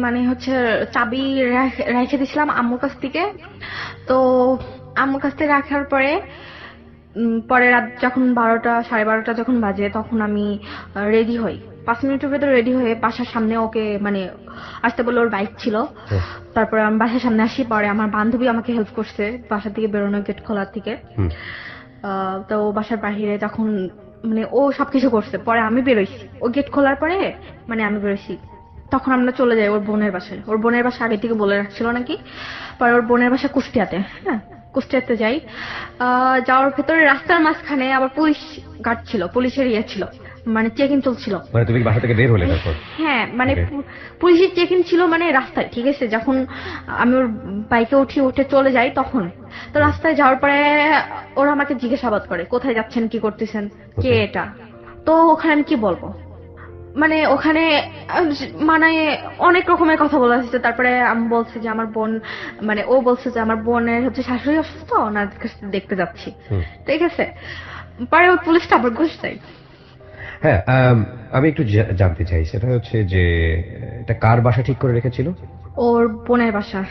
মানে হচ্ছে চাবি রেখে দিছিলাম আম্মুর কাছ থেকে। তো আম্মুর কাছ থেকে রাখার পরে পরে রাত যখন 12টা 12:30 যখন বাজে তখন আমি রেডি হই। 5 মিনিটের ভেতরে রেডি হয়ে বাসার সামনে ওকে মানে আসতে বললো, ওর বাইক ছিল। হুম। তারপরে আমি বাসার সামনে আসি, পরে আমার বান্ধবী আমাকে হেল্প করছে বাসা থেকে বেরোনো, গেট খোলার থেকে। হুম। তো ও বাসার বাহিরে তখন মানে ও সবকিছু করছে, পরে আমি বেরোইছি। ও গেট খোলার পরে মানে আমি বেরোইছি। তখন আমরা চলে যাই ওর বোনের বাসায়। ওর বোনের বাসা আগে থেকে বলে রাখছিল নাকি। পরে ওর বোনের বাসা কুষ্টিয়াতে। হ্যাঁ, কুষ্টিয়াতে যাই। যাওয়ার ভেতরে রাস্তার মাঝখানে আবার পুলিশ গার্ড ছিল, পুলিশের ইয়ে ছিল, মানে চেক ইন চলছিল। মানে তুমি বাসা থেকে বের হলে তারপর? হ্যাঁ, মানে Okay. পুলিশের চেক ইন ছিল মানে রাস্তায়, ঠিক আছে? যখন আমি ওর বাইকে উঠে চলে যাই তখন। তো রাস্তায় যাওয়ার পরে ওরা আমাকে জিজ্ঞাসাবাদ করে কোথায় যাচ্ছেন, কি করতেছেন, কে Okay. এটা। তো ওখানে আমি কি বলবো, মানে ওখানে মানে অনেক রকমের কথা বলা হয়েছে। তারপরে আমি বলছি যে আমার বোন, মানে ও বলছে যে আমার বোনের হচ্ছে শাশুড়ি অসুস্থ, ওনার কাছে দেখতে যাচ্ছি, হুম। ঠিক আছে? পরে ওই পুলিশটা আবার ঘুষ দেয়। হ্যাঁ, আমি একটু জানতে চাই, সেটা হচ্ছে যে এটা কার বাসা ঠিক করে রেখেছিল? ওর বোনের বাসা,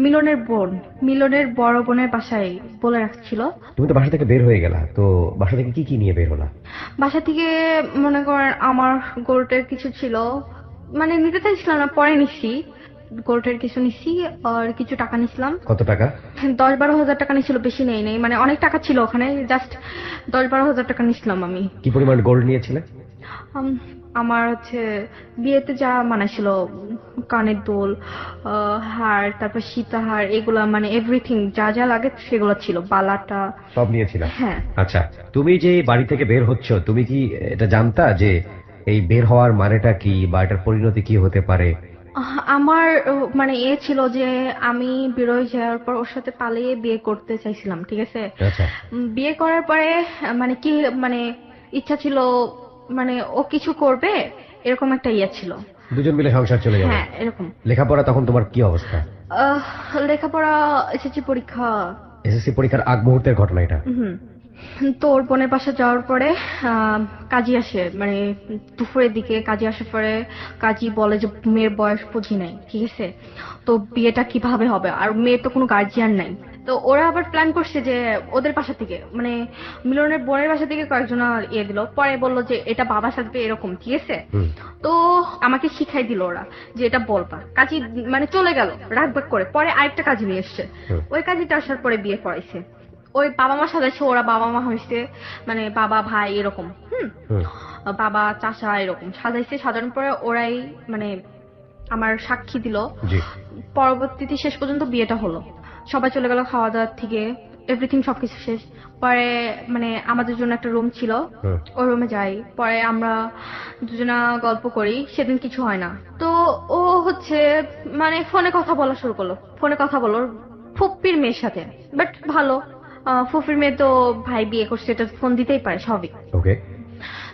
মিলনের বোন, মিলনের বড় বোনের বাসায় বলে রাখছিল। তুমি তো বাসা থেকে বের হয়ে গেলা, তো বাসা থেকে কি কি নিয়ে বের হলা? বাসা থেকে মনে করেন আমার গোল্ডের কিছু ছিল, মানে নিতে চাইছিলাম না, পরে নিছি। গোল্ডের কিছু নিছি আর কিছু টাকা নিছিলাম। কত টাকা? 10-12 হাজার টাকা নিছিল, বেশি নেই নেই, মানে অনেক টাকা ছিল ওখানে, জাস্ট 10-12 হাজার টাকা নিছিলাম আমি। কি পরিমাণ গোল্ড নিয়েছিলে? আম, আমার হচ্ছে বিয়েতে যা মানাইছিল, কানের দুল, হার, তারপর সীতাহার, এগুলা মানে এভরিথিং যা যা লাগে সেগুলো ছিল, বালাটা। সব নিয়েছিলা? হ্যাঁ। আচ্ছা, তুমি যে বাড়ি থেকে বের হচ্ছ, তুমি কি এটা জানতা যে এই বের হওয়ার মানেটা কি বা এটার পরিণতি কি হতে পারে? আমার মানে এ ছিল যে আমি বেরোয় যাওয়ার পর ওর সাথে পালিয়ে বিয়ে করতে চাইছিলাম, ঠিক আছে? আচ্ছা। বিয়ে করার পরে মানে কি মানে ইচ্ছা ছিল মানে ও কিছু করবে, এরকম একটা ইয়ে ছিল। দুজন মিলে সংসার চলে যাবে। হ্যাঁ, এরকম। লেখাপড়া তখন তোমার কি অবস্থা? আহ, লেখাপড়া, এসএসসি পরীক্ষা। এসএসসি পরীক্ষার আগ মুহূর্তের ঘটনা এটা? হুম। তো ওর বোনের বাসা যাওয়ার পরে কাজী আসে, মানে দুপুরের দিকে কাজী আসার পরে কাজী বলে যে মেয়ের বয়স বুঝি নাই, ঠিক আছে? তো বিয়েটা কিভাবে হবে, আর মেয়ের তো কোনো গার্জিয়ান নাই। তো ওরা আবার প্ল্যান করছে যে ওদের বাসা থেকে মানে মিলনের বোনের বাসা থেকে কয়েকজন ইয়ে দিল, পরে বললো যে এটা বাবা সাথে এরকম, ঠিক আছে? হুম। তো আমাকে শিখাই দিল ওরা যে এটা বলবা। কাজী মানে চলে গেল রাগবাগ করে, পরে আরেকটা কাজী নিয়ে এসছে। হুম। ওই কাজীটা আসার পরে বিয়ে পড়াইছে। ওই বাবা মা সাজাইছে, ওরা বাবা মা হয়েছে, মানে বাবা ভাই এরকম। হুম। বাবা চাচা এরকম সাজাইছে, সাজানোর পরে ওরাই মানে আমার সাক্ষী দিল। জি। পরবর্তীতে শেষ পর্যন্ত বিয়েটা হলো, সবাই চলে গেল খাওয়া দাওয়ার থেকে, এভরিথিং সবকিছু শেষ। পরে মানে আমাদের জন্য একটা রুম ছিল, হুম। ওই রুমে যাই, পরে আমরা দুজনা গল্প করি। সেদিন কিছু হয় না। তো ও হচ্ছে মানে ফোনে কথা বলা শুরু করলো, ফোনে কথা বলো ফুপ্পির মেয়ের সাথে, বাট ভালো। ফুফির মেয়ে তো ভাই বিয়ে করছে, এটা ফোন দিতেই পারে স্বাভাবিক। ওকে।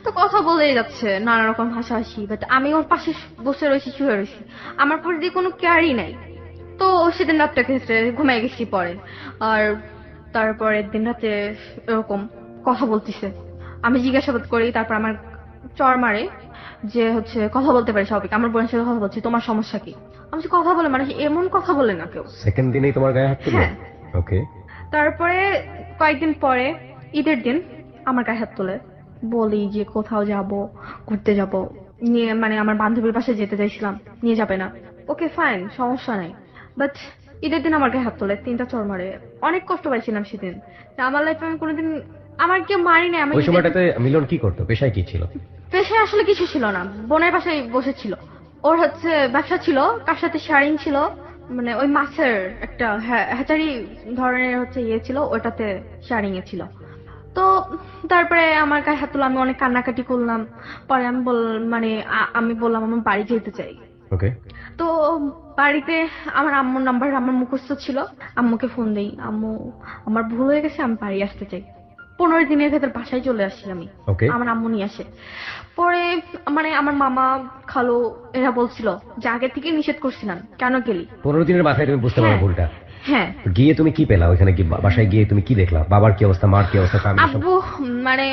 তো কথা বলেই যাচ্ছে নানা রকম হাসাহাসি, বাট আমি ওর পাশে বসে রয়েছি, শুয়ে রয়েছি, আমার পর দিয়ে কোনো কেয়ারই নাই। তো সেদিন রাতটা কেটে ঘুমাই গেছি পরে। আর তারপরে দিন রাতে এরকম কথা বলতেছে, আমি জিজ্ঞাসাবাদ করি, তারপর আমার চর মারে যে হচ্ছে কথা বলতে পারে স্বাভাবিক, আমার বোনের সাথে কথা বলছি, তোমার সমস্যা কি? আমি বলছি, কথা বলে মানে এমন কথা বলে না কেউ। সেকেন্ড দিনেই তোমার গায়ে হাত তুললো? হ্যাঁ। ওকে। তারপরে কয়েকদিন পরে ঈদের দিন আমার গায়ে হাত তোলে, বলি যে কোথাও যাব, ঘুরতে যাব, নিয়ে মানে আমার বান্ধবীর বাসায় যেতে চাইছিলাম, নিয়ে যাবে না। ওকে ফাইন, সমস্যা নাই। বাট ঈদের দিন আমার গায়ে হাত তোলে, 3টা চড় মারে। অনেক কষ্ট পাইছিলাম সেদিন। আমার লাইফে আমি কোনোদিন আমার কেউ মারি নাই। আমি ওই সময়টাতে মিলন কি করতো, পেশায় কি ছিল? পেশায় আসলে কিছু ছিল না, বোনের বাসায় বসেছিল। ওর হচ্ছে ব্যবসা ছিল, কার সাথে শারিং ছিল, মানে ওই মাছের একটা হ্যাচারি ধরনের হচ্ছে ইয়ে ছিল, ওটাতে শারিং এ ছিল। তো তারপরে আমার গায়ে হাত তুলো, আমি অনেক কান্নাকাটি করলাম। পরে আমি মানে আমি বললাম আমার বাড়ি যেতে চাই। ওকে। তো বাড়িতে আমার আম্মুর নাম্বার আমার মুখস্থ ছিল। আম্মুকে ফোন দেই, আম্মু আমার ভুল হয়ে গেছে, আমি বাড়ি আসতে চাই। 15 দিনের ভেতর বাসায় চলে আসি আমি। ওকে। আমার আম্মু নিয়ে আসে। পরে মানে আমার মামা খালু এরা বলছিল যে আগে থেকে নিষেধ করছিলাম, কেন গেলি? 15 দিনের মাথায় তুমি বুঝতে পারো হ্যাঁ। ভুলটা? হ্যাঁ। গিয়ে তুমি কি পেলা ওইখানে, কি বাসায় গিয়ে তুমি কি দেখলা? বাবার কি অবস্থা, মার কি অবস্থা, ফ্যামিলি সব? আব্বু মানে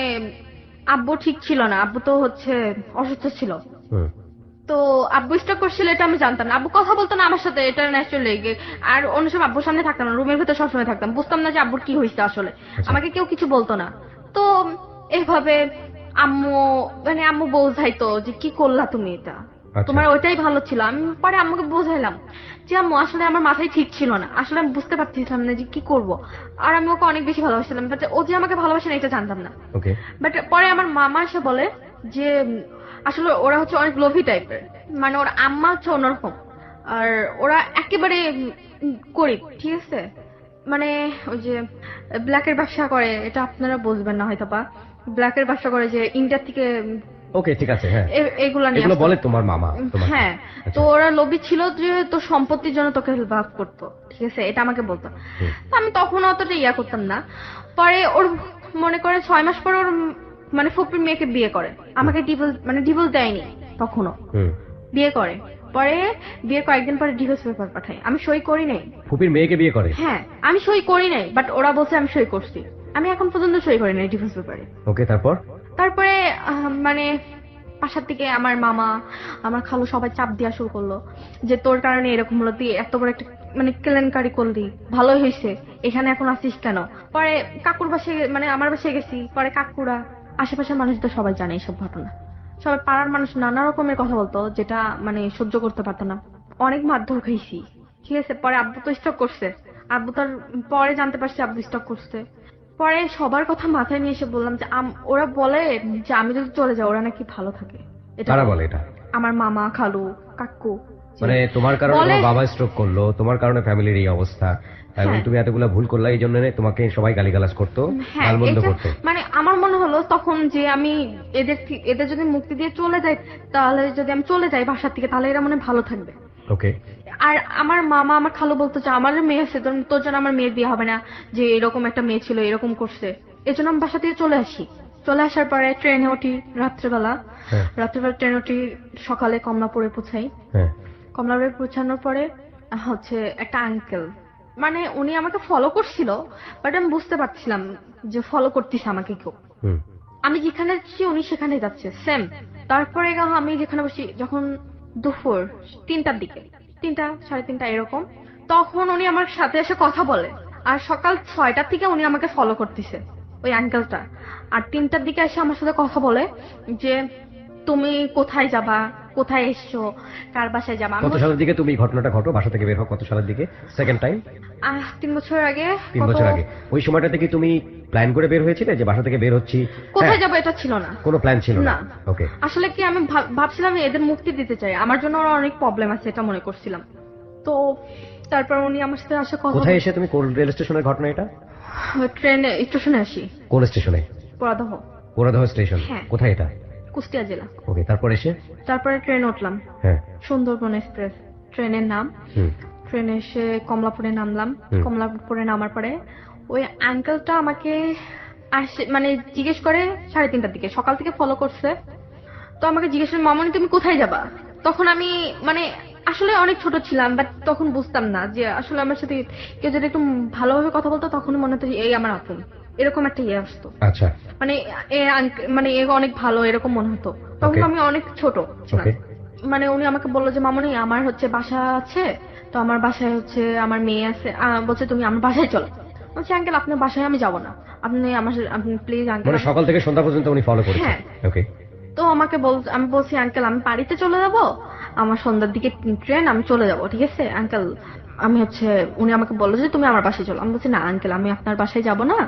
আব্বু ঠিক ছিল না, আব্বু তো হচ্ছে অসুস্থ ছিল। হুম। তো আব্বু স্টক করছিল এটা আমি জানতাম না। আব্বু কথা বলতো না আমার সাথে, এটা ন্যাচারালি। আর অন্য সময় আব্বুর সামনে থাকতাম না, রুমের ভিতরে সবসময় থাকতাম, বুঝতাম না যে আব্বুর কি হয়েছে আসলে। আচ্ছা। আমাকে কেউ কিছু বলতো না। তো এভাবে আম্মু মানে আম্মু বোঝাইতো যে কি করলা তুমি এটা, আচ্ছা। তোমার ওইটাই ভালো ছিল। আমি পরে আম্মুকে বোঝাইলাম যে আম্মু আসলে আমার মাথায় ঠিক ছিল না, আসলে আমি বুঝতে পারছিলাম না যে কি করব। আর আমি ওকে অনেক বেশি ভালোবাসছিলাম, বাট ও যে আমাকে ভালোবাসে না এটা জানতাম না। ওকে। বাট পরে আমার মামা এসে বলে যে আসলে ওরা হচ্ছে অনেক লোভী টাইপের, মানে ওর আম্মা হচ্ছে অন্যরকম। আর ওরা একেবারে গরিব, ঠিক আছে। মানে ওই যে ব্ল্যাকের ব্যবসা করে, এটা আপনারা বুঝবেন না হয়তো বা। ব্ল্যাকের ব্যবসা করে যে ইন্ডিয়া থেকে ওকে, ঠিক আছে। হ্যাঁ, এগুলা নিয়ে এগুলো আসতো। বলে তোমার মামা তোমাকে? হ্যাঁ। আচ্ছা। তো ওরা লোভী ছিল যে তোর সম্পত্তির জন্য তোকে হেল্প করতো, ঠিক আছে, এটা আমাকে বলতো। হুম। তো আমি তখন অতটা ইয়া করতাম না। পরে ওর মনে করে 6 মাস পর ওর মানে ফুপির মেয়েকে বিয়ে করে। আমাকে ডিভোর্স দেয়নি তখনও, হুম। বিয়ে করে। পরে বিয়ে কয়েকদিন পরে ডিভোর্স পেপার পাঠায়, আমি সই করি নাই। ফুপির মেয়েকে বিয়ে করে? হ্যাঁ, আমি সই করি নাই, বাট ওরা বলছে আমি সই করছি। আমি এখন পর্যন্ত সই করি নাই ডিভোর্স পেপারে। ওকে, তারপর? তারপরে মানে বাসার থেকে আমার মামা আমার খালু সবাই চাপ দেওয়া শুরু করলো যে তোর কারণে এরকম হলো, তুই এত বড় একটা মানে কেলেঙ্কারি করলি, ভালোই হয়েছে, এখানে এখন আসিস কেন? পরে কাকুর বাসায় মানে আমার বাসায় গেছি, পরে কাকুরা আশেপাশের মানুষদের সবাই জানে এইসব ঘটনা। সবাই পাড়ার মানুষ নানা রকমের কথা বলতো, যেটা মানে সহ্য করতে পারতো না। অনেক মারধর খাইছি, ঠিক আছে। পরে আব্বু তো স্টক করছে, আব্বু তার পরে জানতে পারছি আব্বু স্টক করছে। পরে সবার কথা মাথায় নিয়ে এসে বললাম যে ওরা বলে যে আমি যদি চলে যাই ওরা নাকি ভালো থাকে। কারা বলে এটা? আমার মামা খালু কাকু। মানে তোমার কারণে বলে- তোমার বাবা স্ট্রোক করলো, তোমার কারণে ফ্যামিলির এই অবস্থা, এবং হ্যাঁ। তুমি এতগুলা ভুল করলা, এই জন্য তোমাকে সবাই গালিগালাজ করতো, হ্যাঁ, গালমন্দ এটা করতো। মানে আমার মনে হলো তখন যে আমি এদের যদি মুক্তি দিয়ে চলে যাই, তাহলে যদি আমি চলে যাই বাসার থেকে, তাহলে এরা মনে হয় ভালো থাকবে। ওকে। আর আমার মামা আমার খালু বলতো যে আমার মেয়ে আছে, তোর জন্য আমার মেয়ের বিয়ে হবে না, যে এরকম একটা মেয়ে ছিল এরকম করছে। এই জন্য আমি বাসা থেকে চলে আসি। চলে আসার পরে ট্রেনে উঠি রাত্রেবেলা। হ্যাঁ। রাত্রেবেলা ট্রেনে উঠি, সকালে কমলাপুরে পৌঁছাই। হ্যাঁ। কমলাপুরে পৌঁছানোর পরে হচ্ছে একটা আঙ্কেল, মানে উনি আমাকে ফলো করছিল, বাট আমি বুঝতে পারছিলাম যে ফলো করতেছে আমাকে কেউ। হুম। আমি যেখানে যাচ্ছি উনি সেখানে যাচ্ছে, সেম। তারপরে আমি যেখানে বসি, যখন দুপুর 3টার দিকে, 3টা 3:30 এরকম, তখন উনি আমার সাথে এসে কথা বলে। আর সকাল 6টার থেকে উনি আমাকে ফলো করতেছে, ওই আঙ্কেলটা। আর 3টার দিকে এসে আমার সাথে কথা বলে যে তুমি কোথায় যাবা, কোথায় এসছো, কার বাসায় যাবা। কত সালের দিকে তুমি ঘটনাটা ঘটো, বাসা থেকে বের হও কত সালের দিকে সেকেন্ড টাইম? 3 বছর আগে। 3 বছর আগে। ওই সময়টাতে কি তুমি প্ল্যান করে বের হয়েছিলে যে বাসা থেকে বের হচ্ছি? কোথায় হ্যাঁ। যাবো এটা ছিল না, কোনো প্ল্যান ছিল না? না। ওকে। আসলে কি আমি ভাবছিলাম এদের মুক্তি দিতে চাই, আমার জন্য ওরা অনেক প্রবলেম আছে এটা মনে করছিলাম। তো তারপর উনি আমার সাথে আসে কথা কোথায় এসে তুমি, কোন রেল স্টেশনের ঘটনা এটা? ট্রেনে স্টেশনে আসি, কোন স্টেশনে? পরাদহ। পোড়াদহ স্টেশন? হ্যাঁ। কোথায় এটা? কুষ্টিয়া জেলা। ওকে, তারপর এসে? তারপরে ট্রেন উঠলাম, হ্যাঁ। সুন্দরবন এক্সপ্রেস ট্রেনের নাম। হুম। ট্রেনে এসে কমলাপুরে নামলাম। হুম। কমলাপুরে নামার পরে ওই আঙ্কেলটা আমাকে মানে জিজ্ঞেস করে 3:30টার দিকে, সকাল থেকে ফলো করছে। তো আমাকে জিজ্ঞেস করে মামনি তুমি কোথায় যাবা। তখন আমি মানে আসলে অনেক ছোট ছিলাম, বাট তখন বুঝতাম না যে আসলে আমার সাথে কেউ যদি একটু ভালোভাবে কথা বলতো, তখন মনে হতো যে এই আমার আপন, এরকম একটা ইয়ে আসতো। আচ্ছা। মানে মানে এ অনেক ভালো এরকম মনে হতো। তখন Okay. আমি অনেক ছোট ছিলাম। Okay. মানে উনি আমাকে বললো যে মামনি আমার হচ্ছে বাসা আছে, তো আমার বাসায় হচ্ছে আমার মেয়ে আছে, বলছে তুমি আমার বাসায় চলো। বলছি আঙ্কেল আপনার বাসায় আমি যাবো না, আপনি প্লিজ মানে আঙ্কেল। সকাল থেকে সন্ধ্যা পর্যন্ত উনি ফলো করেছেন? হ্যাঁ। ওকে। তো আমি বলছি আঙ্কেল আমি বাড়িতে চলে যাব, আমার সন্ধ্যার দিকে ট্রেন, আমি চলে যাব, ঠিক আছে আঙ্কেল। উনি আমাকে বললো যে তুমি আমার বাসায় চলো। আমি বলছি না আঙ্কেল, আমি আপনার বাসায় যাব না।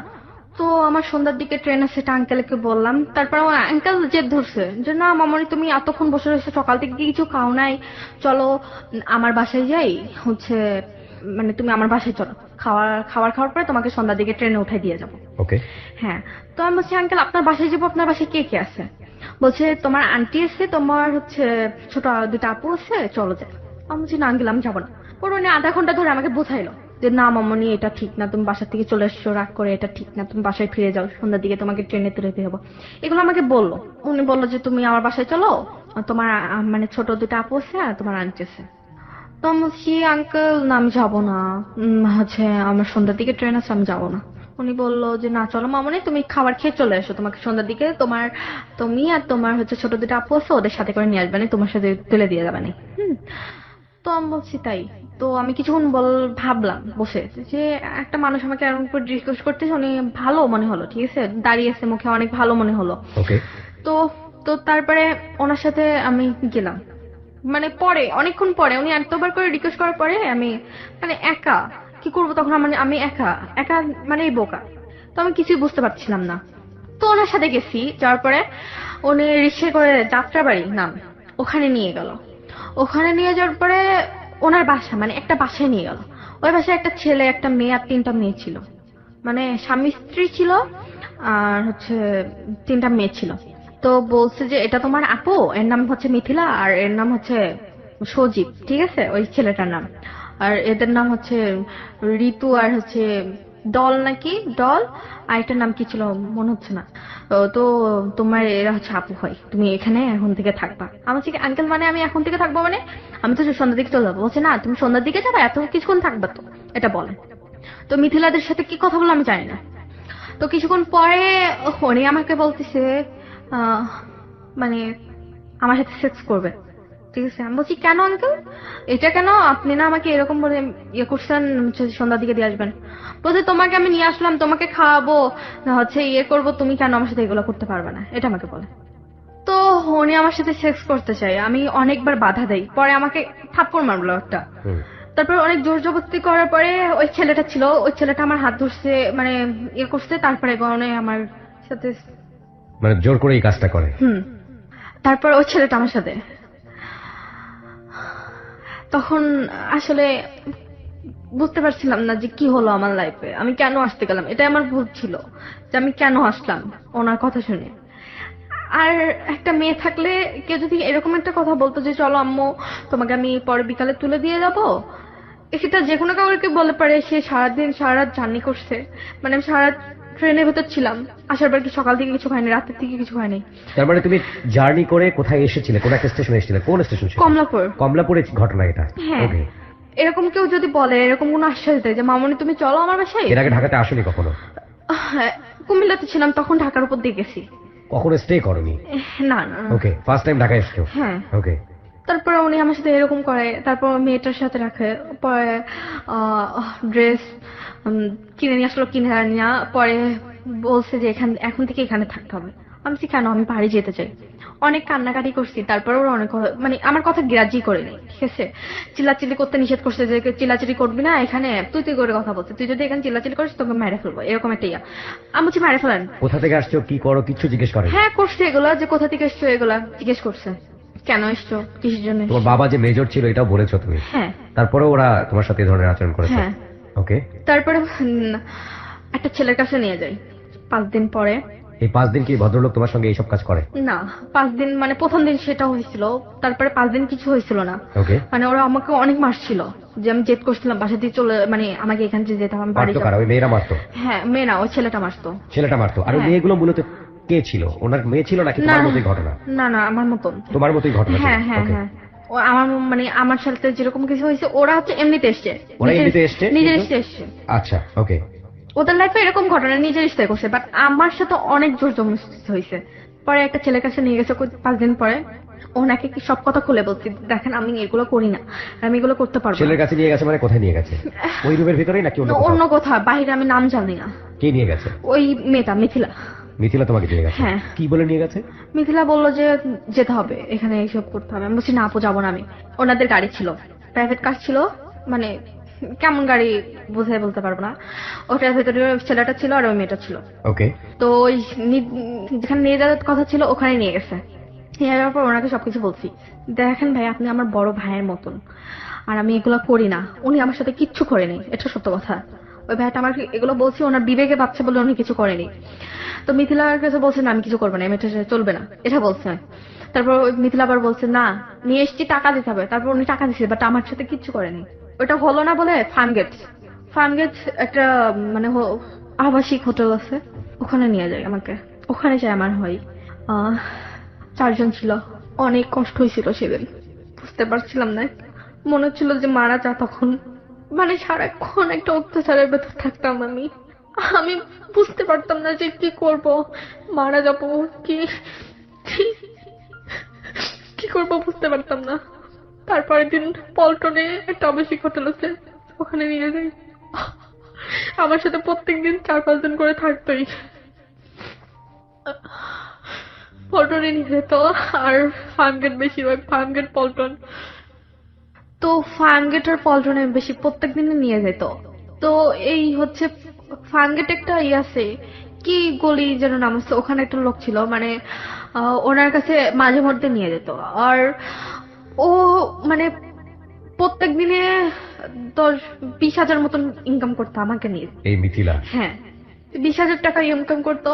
তো আমার সন্ধ্যার দিকে ট্রেন আছে, সেটা আঙ্কেলকে বললাম। তারপর আমার আঙ্কেল জেদ ধরছে যে না মামনি, তুমি এতক্ষণ বসে রয়েছো, সকাল থেকে কি কিছু খাও নাই, চলো আমার বাসায় যাই, হচ্ছে মানে তুমি আমার বাসায় চলো, খাওয়ার পরে তোমাকে সন্ধ্যার দিকে ট্রেনে উঠাই দিয়ে যাবো। ওকে। হ্যাঁ। তো আমি বলছি আঙ্কেল আপনার বাসায় যাবো, আপনার বাসায় কে কে আছে? বলছে তোমার আন্টি আছে, তোমার ছোট দুটো আপু আছে, চলো যাই। আমি বলছি না আঙ্কেল আমি যাবো না। পরে উনি আধা ঘন্টা ধরে আমাকে বোঝাইলো যে না মামনি এটা ঠিক না, তুমি বাসা থেকে চলে এসছো রাগ করে, এটা ঠিক না, তুমি বাসায় ফিরে যাও, সন্ধ্যার দিকে তোমাকে ট্রেনে তুলে দিয়ে যাবো। এগুলো আমাকে বললো। উনি বললো যে তুমি আমার বাসায় চলো, তোমার মানে ছোট দুটো আপু আছে আর তোমার আন্টি আছে। তো আমি বলছি আঙ্কেল না আমি যাবো না, আমার সন্ধ্যার দিকে ট্রেন আছে, আমি যাবো না। উনি বললো যে না চলো মামনি, তুমি খাবার খেয়ে চলে এসো, তোমাকে সন্ধ্যার দিকে তুমি আর তোমার ছোট দুটো আপু আছে, ওদের সাথে করে নিয়ে আসবে না, তোমার সাথে তুলে দিয়ে যাবে না। তো আমি বলছি তাই। তো আমি কিছুক্ষণ ভাবলাম বসে যে একটা মানুষ আমাকে এরকম করে রিকোয়েস্ট করতেছে, উনি ভালো মনে হলো, ঠিক আছে, দাঁড়িয়েছে মুখে অনেক ভালো মনে হলো। ওকে। তো তো তারপরে ওনার সাথে আমি গেলাম। মানে পরে অনেকক্ষণ পরে উনি এতবার করে রিকোয়েস্ট করার পরে আমি মানে একা কি করবো তখন, আমি একা একা মানে বোকা। তো আমি কিছুই বুঝতে পারছিলাম না। তো ওনার সাথে গেছি, যাওয়ার পরে উনি রিক্সায় করে যাত্রাবাড়ি নাম ওখানে নিয়ে গেল। ওখানে নিয়ে যাওয়ার পরে ওনার বাসা মানে একটা বাসায় নিয়ে গেল। ওই বাসায় একটা ছেলে একটা মেয়ে আর তিনটা মেয়ে ছিল, মানে স্বামী স্ত্রী ছিল, আর তিনটা মেয়ে ছিল। তো বলছে যে এটা তোমার আপু, এর নাম মিথিলা, আর এর নাম সজীব, ঠিক আছে ওই ছেলেটার নাম। আর এদের নাম ঋতু, আর ডল নাকি ডল, আর এটার নাম কি ছিল মনে হচ্ছে না। তো তোমার এরা আপু হয়, তুমি এখানে এখন থেকে থাকবা। আমার হচ্ছে আঙ্কেল মানে আমি এখন থেকে থাকবো মানে আমি তো সন্ধ্যার দিকে চলে যাবো। বলছে না তুমি সন্ধ্যার দিকে যাবে, এত কিছুক্ষণ থাকবা তো, এটা বলে। তো মিথিলাদের সাথে কি কথা বলো আমি জানি না। তো কিছুক্ষণ পরে উনি আমাকে বলতেছে আহ, মানে আমার সাথে সেক্স করবে, ঠিক আছে। আমি বলছি কেন আঙ্কেল, এটা কেন, আপনি না আমাকে এরকম বলে ইয়ে করছেন, সন্ধ্যার দিকে দিয়ে আসবেন। বলছে তোমাকে আমি নিয়ে আসলাম, তোমাকে খাওয়াবো না ইয়ে করবো, তুমি কেন আমার সাথে এগুলো করতে পারবে না, এটা আমাকে বলে। তো উনি আমার সাথে সেক্স করতে চাই, আমি অনেকবার বাধা দেই, পরে আমাকে থাপ্পড় মারলো একটা। তারপর অনেক জোর জবরদস্তি করার পরে ওই ছেলেটা আমার হাত ধরছে, মানে ইয়ে করছে, তারপরে উনি আমার সাথে মানে জোর করে এই কাজটা করে। তারপর ওই ছেলেটা আমার সাথে, তখন আসলে বুঝতে পারছিলাম না যে কি হলো আমার লাইফে, আমি কেন আসতে গেলাম, এটা আমার ভুল ছিল যে আমি কেন আসলাম ওনার কথা শুনে। আর একটা মেয়ে থাকলে কেউ যদি এরকম একটা কথা বলতো যে চলো আম্মু তোমাকে আমি পরে বিকালে তুলে দিয়ে যাবো, সেটা যে কোনো কাউকে বলে পারে। সে সারাদিন সারা রাত জার্নি করছে, মানে আমি সারা ট্রেনের ভেতর ছিলাম, আসার পর কি সকাল থেকে কিছু খাইনি, রাতের থেকে কিছু খাইনি। তার মানে তুমি জার্নি করে কোথায় এসেছিলে, কোন একটা স্টেশনে এসেছিলে, কোন স্টেশন? কমলাপুর। কমলাপুরের ঘটনা এটা? হ্যাঁ। ওকে। এরকম কেউ যদি বলে, এরকম কোনো আশ্বাস দেয় যে মামনি তুমি চলো আমার বাসায়। এর আগে ঢাকাতে আসোনি কখনো? হ্যাঁ, কুমিল্লাতে ছিলাম তখন, ঢাকার উপর দিয়ে গেছি। কখনো স্টে করনি? না না। ওকে, ফার্স্ট টাইম ঢাকায় এসেছো? হ্যাঁ। ওকে। তারপরে উনি আমার সাথে এরকম করে, তারপর মেয়েটার সাথে রাখে, পরে ড্রেস কিনে নিয়ে আসলো, কিনে নিয়ে পরে বলছে যে এখন থেকে এখানে থাকতে হবে। আমি বলছি কেন, আমি বাড়ি যেতে চাই। অনেক কান্নাকাটি করছি, তারপরে ওরা অনেক মানে আমার কথা গ্রাহ্যই করেনি, ঠিক আছে। চিল্লাচিল্লি করতে নিষেধ করছে যে চিল্লাচিল্লি করবি না এখানে, তুই করে কথা বলছে, তুই যদি এখানে চিল্লাচিল্লি করিস তোকে মেরে ফেলবো, এরকম একটা ইয়া। আমি বলছি মেরে ফেলেন। কোথা থেকে আসছো, কি করো, কিছু জিজ্ঞেস করে? হ্যাঁ করছে, এগুলা যে কোথা থেকে এসছো এগুলা জিজ্ঞেস করছে, কেন এসছো, কিসের জন্য। তোমার বাবা যে মেজর ছিল এটাও বলেছো তুমি? হ্যাঁ। তারপরে ওরা তোমার সাথে এই ধরনের আচরণ করেছে? হ্যাঁ। ওকে। তারপরে একটা ছেলের কাছে নিয়ে যাই 5 দিন পরে। এই 5 দিন কি ভদ্রলোক তোমার সঙ্গে এইসব কাজ করে? না, 5 দিন মানে প্রথম দিন সেটা হয়েছিল, তারপরে 5 দিন কিছু হয়েছিল না। ওকে। মানে ওরা আমাকে অনেক মারছিল, যে আমি জেদ করছিলাম বাসা দিয়ে চলে, মানে আমাকে এখান থেকে যেতে হবে, বাড়ি মারতো? ওই মেয়েরা মারতো? হ্যাঁ, মেয়ে না, ওই ছেলেটা মারতো। ছেলেটা মারতো? আর ওই হ্যাঁ। মেয়েগুলো মূলত কে ছিল? ওনার মেয়ে ছিল নাকি তোমার মতোই ঘটনা? না না, আমার মতন। তোমার মতোই ঘটনা? হ্যাঁ হ্যাঁ হ্যাঁ। ও আমার মানে আমার সাথে যেরকম কিছু হয়েছে, ওরা এমনিতে এসছে, ওরা এমনিতে এসছে, নিজের ইচ্ছে এসছে। আচ্ছা, ওকে। ওদের লাইফে এরকম ঘটনা নিজের ইচ্ছায় করছে, বাট আমার সাথে অনেক জোর জবরদস্তি হয়েছে। পরে একটা ছেলের কাছে নিয়ে গেছে 5 দিন পরে, ওনাকে কি সব কথা খুলে বলছি, দেখেন আমি এগুলো করি না, আমি এগুলো করতে পারবো না। ছেলের কাছে নিয়ে গেছে মানে কোথায় নিয়ে গেছে? ওই রুমের ভিতরেই নাকি অন্য অন্য কোথাও বাইরে, আমি নাম জানি না। কে নিয়ে গেছে? ওই মেয়েটা মিথিলা। মিথিলা তোমাকে নিয়ে গেছে? হ্যাঁ। কি বলে নিয়ে গেছে? মিথিলা বললো যে যেতে হবে, এখানে এইসব করতে হবে। আমি বলছি না আপু, যাবো না আমি। ওনাদের গাড়ি ছিল, প্রাইভেট কার ছিল, মানে কেমন গাড়ি বুঝে বলতে পারবো না। ওটার ভেতরে ছেলেটা ছিল আর ওই মেয়েটা ছিল। ওকে। তো ওই যেখানে নিয়ে যাওয়ার কথা ছিল ওখানে নিয়ে গেছে। নিয়ে যাওয়ার পর ওনাকে সবকিছু বলছি। দেখেন ভাই, আপনি আমার বড় ভাইয়ের মতন, আর আমি এগুলো করি না। উনি আমার সাথে কিচ্ছু করেনি, এটা সত্য কথা। ওই ভাইটা আমার এগুলো বলছি ওনার বিবেকে বাচ্চা বলে উনি কিছু করেনি। তো মিথিলার কাছে বলছে না আমি কিছু করবো না, এটা চলবে না, এটা বলছে। তারপর ওই মিথিলা আবার বলছে না নিয়ে এসছি, টাকা দিতে হবে। তারপর উনি টাকা দিচ্ছে, বাট আমার সাথে কিচ্ছু করেনি। ওটা হলো না বলে ফার্মগেট একটা মানে আবাসিক হোটেল আছে, ওখানে নিয়ে যায় আমাকে। ওখানে যায় আমার হয়। 4 জন ছিল। অনেক কষ্ট হয়েছিল সেদিন, বুঝতে পারছিলাম না, মনে হচ্ছিল যে মারা যা তখন। মানে সারাক্ষণ একটা অত্যাচারের ভেতর থাকতাম আমি। আমি বুঝতে পারতাম না যে কি করব, মারা যাবো কি কি- কি করবো বুঝতে পারতাম না। তারপরের দিন পল্টনে একটা আবাসিক হোটেল আছে, ওখানে নিয়ে যাই। আমার সাথে প্রত্যেকদিন 4-5 জন করে থাকতোই। পল্টনে নিয়ে যেত, আর ফার্মগেট, বেশিরভাগ ফার্মগেট পল্টন। তো ফার্মগেট আর পল্টনে বেশি প্রত্যেকদিনই নিয়ে যেত। তো এই হচ্ছে ফার্মগেট একটা আছে, কি গলি যেন নাম আছে, ওখানে একটা লোক ছিল, মানে ওনার কাছে মাঝে মধ্যে নিয়ে যেত। আর ও মানে প্রত্যেক দিনে 10-20 হাজার মতন ইনকাম করতো আমাকে নিয়ে। এই মিথিলা? হ্যাঁ, 20,000 টাকা ইনকাম করতো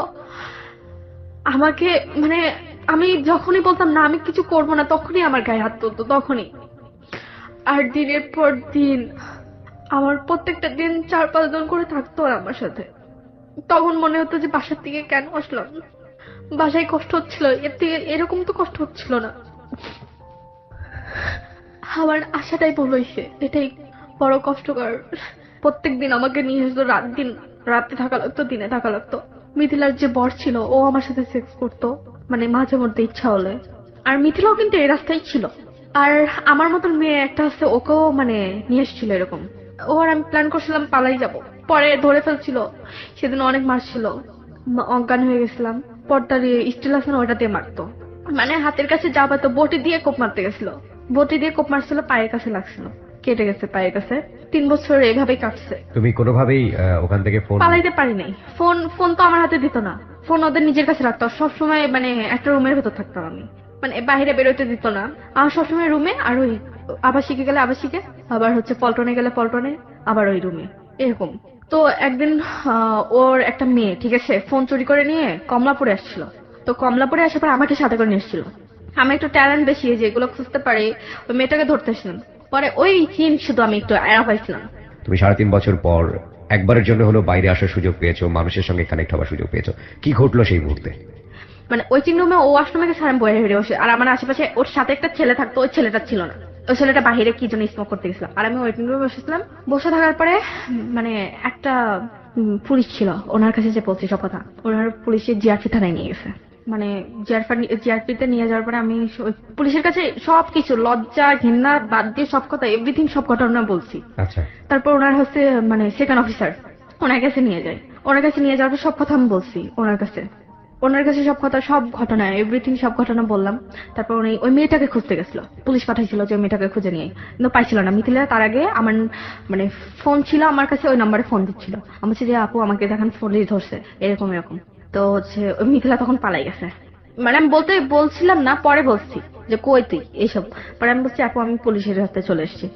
আমাকে। মানে আমি যখনই বলতাম না আমি কিছু করবো না, তখনই আমার গায়ে হাত তুলতো, তখনই। আর দিনের পর দিন আমার প্রত্যেকটা দিন 4-5 জন করে থাকতো আর আমার সাথে। তখন মনে হতো যে বাসার থেকে কেন আসলাম, বাসায় কষ্ট হচ্ছিল, এর থেকে এরকম তো কষ্ট হচ্ছিল না। আমার আশাটাই ভুল হয়েছে, এটাই বড় কষ্টকর। প্রত্যেকদিন আমাকে নিয়ে আসতো, রাতে থাকা লাগতো, দিনে থাকা লাগতো। মিথিলার যে বর ছিল ও আমার সাথে সেক্স করতো, মানে মাঝে মধ্যে ইচ্ছা হলে। আর মিথিলাও কিন্তু এই রাস্তায় ছিল। আর আমার মতন মেয়ে একটা আছে, ওকেও মানে নিয়ে এসেছিল এরকম। ও আর আমি প্ল্যান করছিলাম পালাই যাব, পরে ধরে ফেলছিল। সেদিন অনেক মারছিল, অজ্ঞান হয়ে গেছিলাম। পর্দার স্টিল আছে না, ওটা দিয়ে মারতো। মানে হাতের কাছে যা পাতো, বটি দিয়ে কোপ মারতে গেছিল। বটি দিয়ে কোপ মারছিল, পায়ের কাছে লাগছিল, কেটে গেছে পায়ের কাছে। 3 বছর এভাবেই কাটছে। তুমি কোনোভাবেই ওখান থেকে ফোন? পালাইতে পারি নাই। ফোন তো আমার হাতে দিত না, ফোন ওদের নিজের কাছে রাখতো। সবসময় মানে একটা রুমের ভেতর থাকতাম আমি, মানে বাইরে বেরোতে দিত না। আমার সবসময় রুমে, আর ওই আবাসিকে গেলে আবাসিকে, আবার হচ্ছে পল্টনে গেলে পল্টনে, আবার ওই রুমে, এরকম। তো একদিন ওর একটা মেয়ে, ঠিক আছে, ফোন চুরি করে নিয়ে কমলাপুরে আসছিল। তো কমলাপুরে আসার পর আমাকে সাথে করে নিয়ে এসেছিল। আমি একটু ট্যালেন্ট বেশি, যেগুলো খুঁজতে পারি, ওই মেয়েটাকে ধরতেছিলাম। পরে ওই চিন শুধু আমি একটু এড়া পাইছিলাম। তুমি 3.5 বছর পর একবারের জন্য হলো বাইরে আসার সুযোগ পেয়েছো, মানুষের সঙ্গে কানেক্ট হওয়ার সুযোগ পেয়েছো। কি ঘটলো সেই মুহূর্তে? মানে ওই চিন রুমে ও আশ্রমে গেছে, আমি বইয়ের হেরে বসে, আর আমার আশেপাশে ওর সাথে একটা ছেলে থাকতো, ওই ছেলেটা ছিল না। ওই ছেলেটা বাহিরে কি জন্য স্মোক করতে গেছিল, আর আমি ওয়েটিং রুমে বসেছিলাম। বসে থাকার পরে মানে একটা পুলিশ ছিল, ওনার কাছে যে বলছি সব কথা, ওনার পুলিশের জিআরপি থানায় নিয়ে গেছে। মানে জিআরপিতে নিয়ে যাওয়ার পরে আমি ওই পুলিশের কাছে সবকিছু, লজ্জা ঘৃণা বাদ দিয়ে সব কথা, এভরিথিং, সব ঘটনা বলছি। আচ্ছা। তারপর ওনার হচ্ছে মানে সেকেন্ড অফিসার, ওনার কাছে নিয়ে যায়। ওনার কাছে নিয়ে যাওয়ার পর সব কথা আমি বলছি ওনার কাছে সব কথা, সব ঘটনা, এভরিথিং, সব ঘটনা বললাম। তারপর উনি ওই মেয়েটাকে খুঁজতে গেছিল, পুলিশ পাঠাইছিল যে ওই মেয়েটাকে খুঁজে নিয়ে, কিন্তু পাইছিল না। মিথিলা তার আগে আমার মানে ফোন ছিল আমার কাছে, ওই নাম্বারে ফোন দিচ্ছিল। আমি বলছি যে আপু আমাকে দেখেন, পুলিশ ধরছে, এরকম এরকম। তো হচ্ছে ওই মিথিলা তখন পালাই গেছে। মানে আমি বলছিলাম না, পরে বলছি যে কই তুই এইসব। পরে আমি বলছি আপু আমি পুলিশের হাতে চলে এসেছি।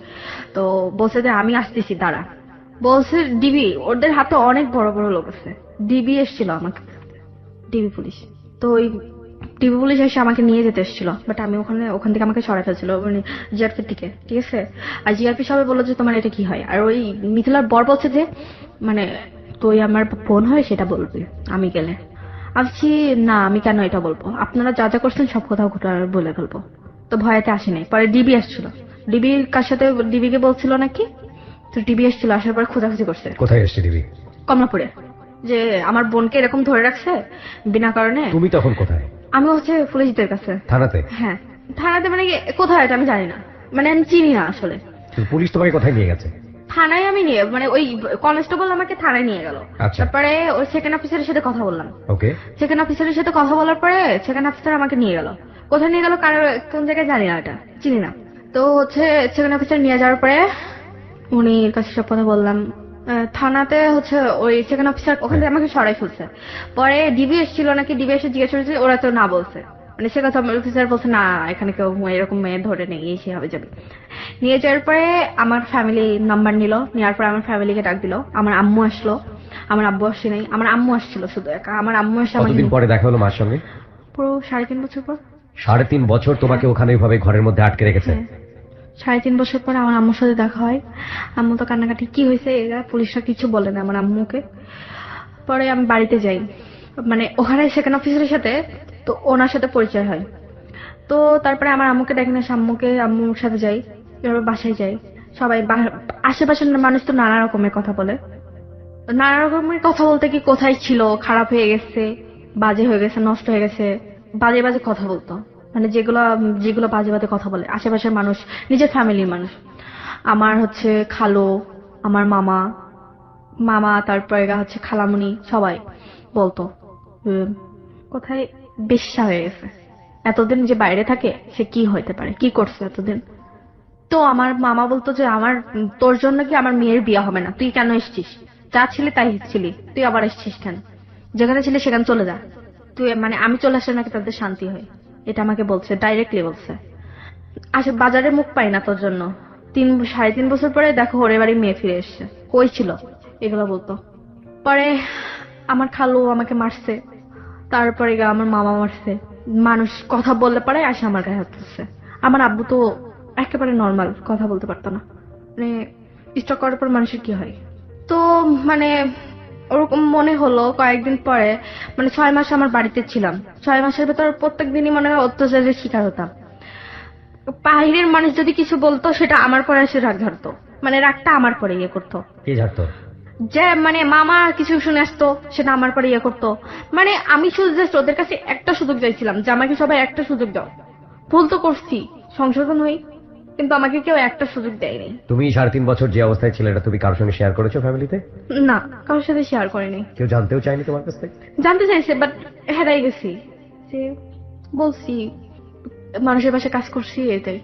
তো বলছে যে আমি আসতেছি দাঁড়া। বলছে ডিবি, ওদের হাতে অনেক বড় বড় লোক আছে। ডিবি এসেছিল আমাকে, ডিবি পুলিশ। তো ওই ডিবি পুলিশ এসে আমাকে নিয়ে যেতে এসেছিল, বাট আমি ওখান থেকে আমাকে সরাই ফেলছিল, মানে জিআরপির থেকে, ঠিক আছে। আর জিআরপি সবাই বললো যে তোমার এটা কি হয়। আর ওই মিথিলার বর বলছে যে মানে তুই আমার বোন হয় সেটা বলবি আমি গেলে। ভাবছি না, আমি কেন এটা বলবো, আপনারা যা যা করছেন সব কথা বলে ফেলবো। তো ভয়েতে আসি নাই। পরে ডিবি আসছিল, ডিবির কার সাথে ডিবিকে বলছিল নাকি। তো ডিবি আসছিল, আসার পর খোঁজাখুঁজি করছে। কোথায় এসছে ডিবি? কমলাপুরে, যে আমার বোনকে এরকম ধরে রাখছে বিনা কারণে। তুমি তখন কোথায়? আমি হচ্ছে পুলিশদের কাছে। থানাতে? হ্যাঁ, থানাতে, মানে কোথায় এটা আমি জানি না, মানে আমি চিনি না আসলে। পুলিশ তোমাকে কোথায় নিয়ে গেছে? থানায় আমি নিয়ে মানে ওই কনস্টেবল আমাকে থানায় নিয়ে গেল। আচ্ছা। তারপরে ওই সেকেন্ড অফিসারের সাথে কথা বললাম। ওকে। সেকেন্ড অফিসারের সাথে কথা বলার পরে সেকেন্ড অফিসার আমাকে নিয়ে গেল। কোথায় নিয়ে গেল, কারো কোন জায়গায় জানি না, এটা চিনি না। তো হচ্ছে সেকেন্ড অফিসার নিয়ে যাওয়ার পরে উনির কাছে সব কথা বললাম। থানাতে হচ্ছে ওই সেকেন্ড অফিসার ওখান থেকে আমাকে সরাই ফেলছে। পরে ডিবি এসেছিল নাকি, ডিবি এসে জিজ্ঞেস করেছে, ওরা তো না বলছে, মানে সেকেন্ড অফিসার বলছে না এখানে কেউ এরকম মেয়ে ধরে নেই, এই সে হবে যাবে। নিয়ে যাওয়ার পরে আমার ফ্যামিলি নাম্বার নিল, নেওয়ার পরে আমার ফ্যামিলিকে ডাক দিল। আমার আম্মু আসলো, আমার আব্বু আসছে নাই, আমার আম্মু আসছিল শুধু একা। আমার আম্মু এসে আমাকে কতদিন পরে দেখা হলো মার সঙ্গে? পুরো 3.5 বছর পর। 3.5 বছর তোমাকে ওখানে ওইভাবে ঘরের মধ্যে আটকে রেখেছে? হ্যাঁ। 3.5 বছর পরে আমার আম্মুর সাথে দেখা হয়। আম্মু তো কান্নাকাটি, কি হয়েছে, এরা পুলিশরা কিছু বলে না আমার আম্মুকে। পরে আমি বাড়িতে যাই, মানে ওখানে সেকেন্ড অফিসারের সাথে, তো ওনার সাথে পরিচয় হয়। তো তারপরে আমার আম্মুকে দেখে না, আম্মুর সাথে যাই, এভাবে বাসায় যাই। সবাই আশেপাশের মানুষ তো নানা রকমের কথা বলে। নানা রকমের কথা বলতে কি, কোথায় ছিল, খারাপ হয়ে গেছে, বাজে হয়ে গেছে, নষ্ট হয়ে গেছে, বাজে বাজে কথা বলতো। মানে যেগুলো যেগুলো বাজে বাজে কথা বলে আশেপাশের মানুষ, নিজের ফ্যামিলির মানুষ। আমার হচ্ছে খালো, আমার মামা তারপরে হচ্ছে খালামুনি, সবাই বলতো কোথায় বেশ্যা হয়ে গেছে, এতদিন যে বাইরে থাকে সে কি হইতে পারে, কি করছে এতদিন। তো আমার মামা বলতো যে তোর জন্য কি আমার মেয়ের বিয়ে হবে না, তুই কেন এসছিস, যা ছিলি তাই ছিলি, তুই আবার এসছিস কেন, যেখানে ছিলি সেখানে চলে যা তুই। মানে আমি চলে আসলে নাকি তাদের শান্তি হয়, এটা আমাকে বলছে, ডাইরেক্টলি বলছে। বাজারে মুখ পাই না তোর জন্য, 3.5 বছর পরে দেখো ওরে বাড়ি মেয়ে ফিরে এসছে, কই ছিল, এগুলো বলতো। পরে আমার খালু আমাকে মারছে, তারপরে আমার মামা মারছে। মানুষ কথা বললে পরে আসে আমার গায়ে হাত তুলছে। আমার আব্বু তো একেবারে নর্মাল, কথা বলতে পারতো না। মানে স্ট্রোক করার পর মানুষের কি হয়। তো মানে ওরকম মনে হলো কয়েকদিন পরে, মানে 6 মাস আমার বাড়িতে ছিলাম। 6 মাসের ভেতর প্রত্যেক দিনই মনে হয় অত্যাচারের শিকার হতাম। বাইরের মানুষ যদি কিছু বলতো সেটা আমার পরে এসে রাগ ধরতো, মানে রাগটা আমার পরে ইয়ে করতো। কি ঝাড়তো? যে মানে মামা কিছু শুনে আসতো সেটা আমার পরে ইয়ে করতো। মানে আমি শুধু জাস্ট ওদের কাছে একটা সুযোগ চাইছিলাম যে আমাকে সবাই একটা সুযোগ দাও। ভুল তো করছি, সংশোধন হই, কিন্তু আমাকে কেউ একটা সুযোগ দেয়নি। তুমি 3.5 বছর যে অবস্থায় ছিলে এটা তুমি কারোর সঙ্গে শেয়ার করেছো ফ্যামিলিতে? না, কারোর সাথে শেয়ার করিনি। কেউ জানতেও চায়নি তোমার কাছ থেকে? জানতে চাইছে বাট হেরাই গেছি, যে বলছি মানুষের পাশে কাজ করছি, এটাই।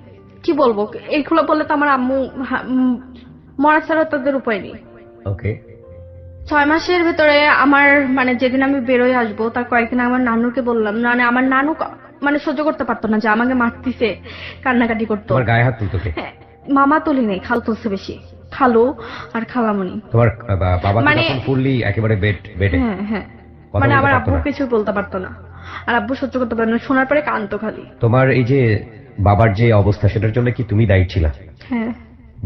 কি বলবো, এইগুলো বললে তো আমার আম্মু মরা ছাড়া তাদের উপায় নেই। ওকে। 6 মাসের ভেতরে আমার মানে যেদিন আমি বেরোয় আসবো তার কয়েকদিন আমার নানুকে বললাম, মানে আমার নানু মানে সহ্য করতে পারতো না যে আমাকে মারতিছে, কান্নাকাটি করতো। তোমার গায়ে হাত তুলতো কে? হ্যাঁ, মামা তুলি নেই, খালু তুলছে বেশি, খালু আর খালামণি। তোমার বাবা মানে তখন ফুললি একেবারে বেডে? হ্যাঁ হ্যাঁ, কথা মানে বলতে আমার পারতো আব্বু না? কিছু বলতে পারতো না, আর আব্বু সহ্য করতে পারতো না, শোনার পরে কানতো খালি। তোমার এই যে বাবার যে অবস্থা সেটার জন্য কি তুমি দায়ী ছিলা? হ্যাঁ।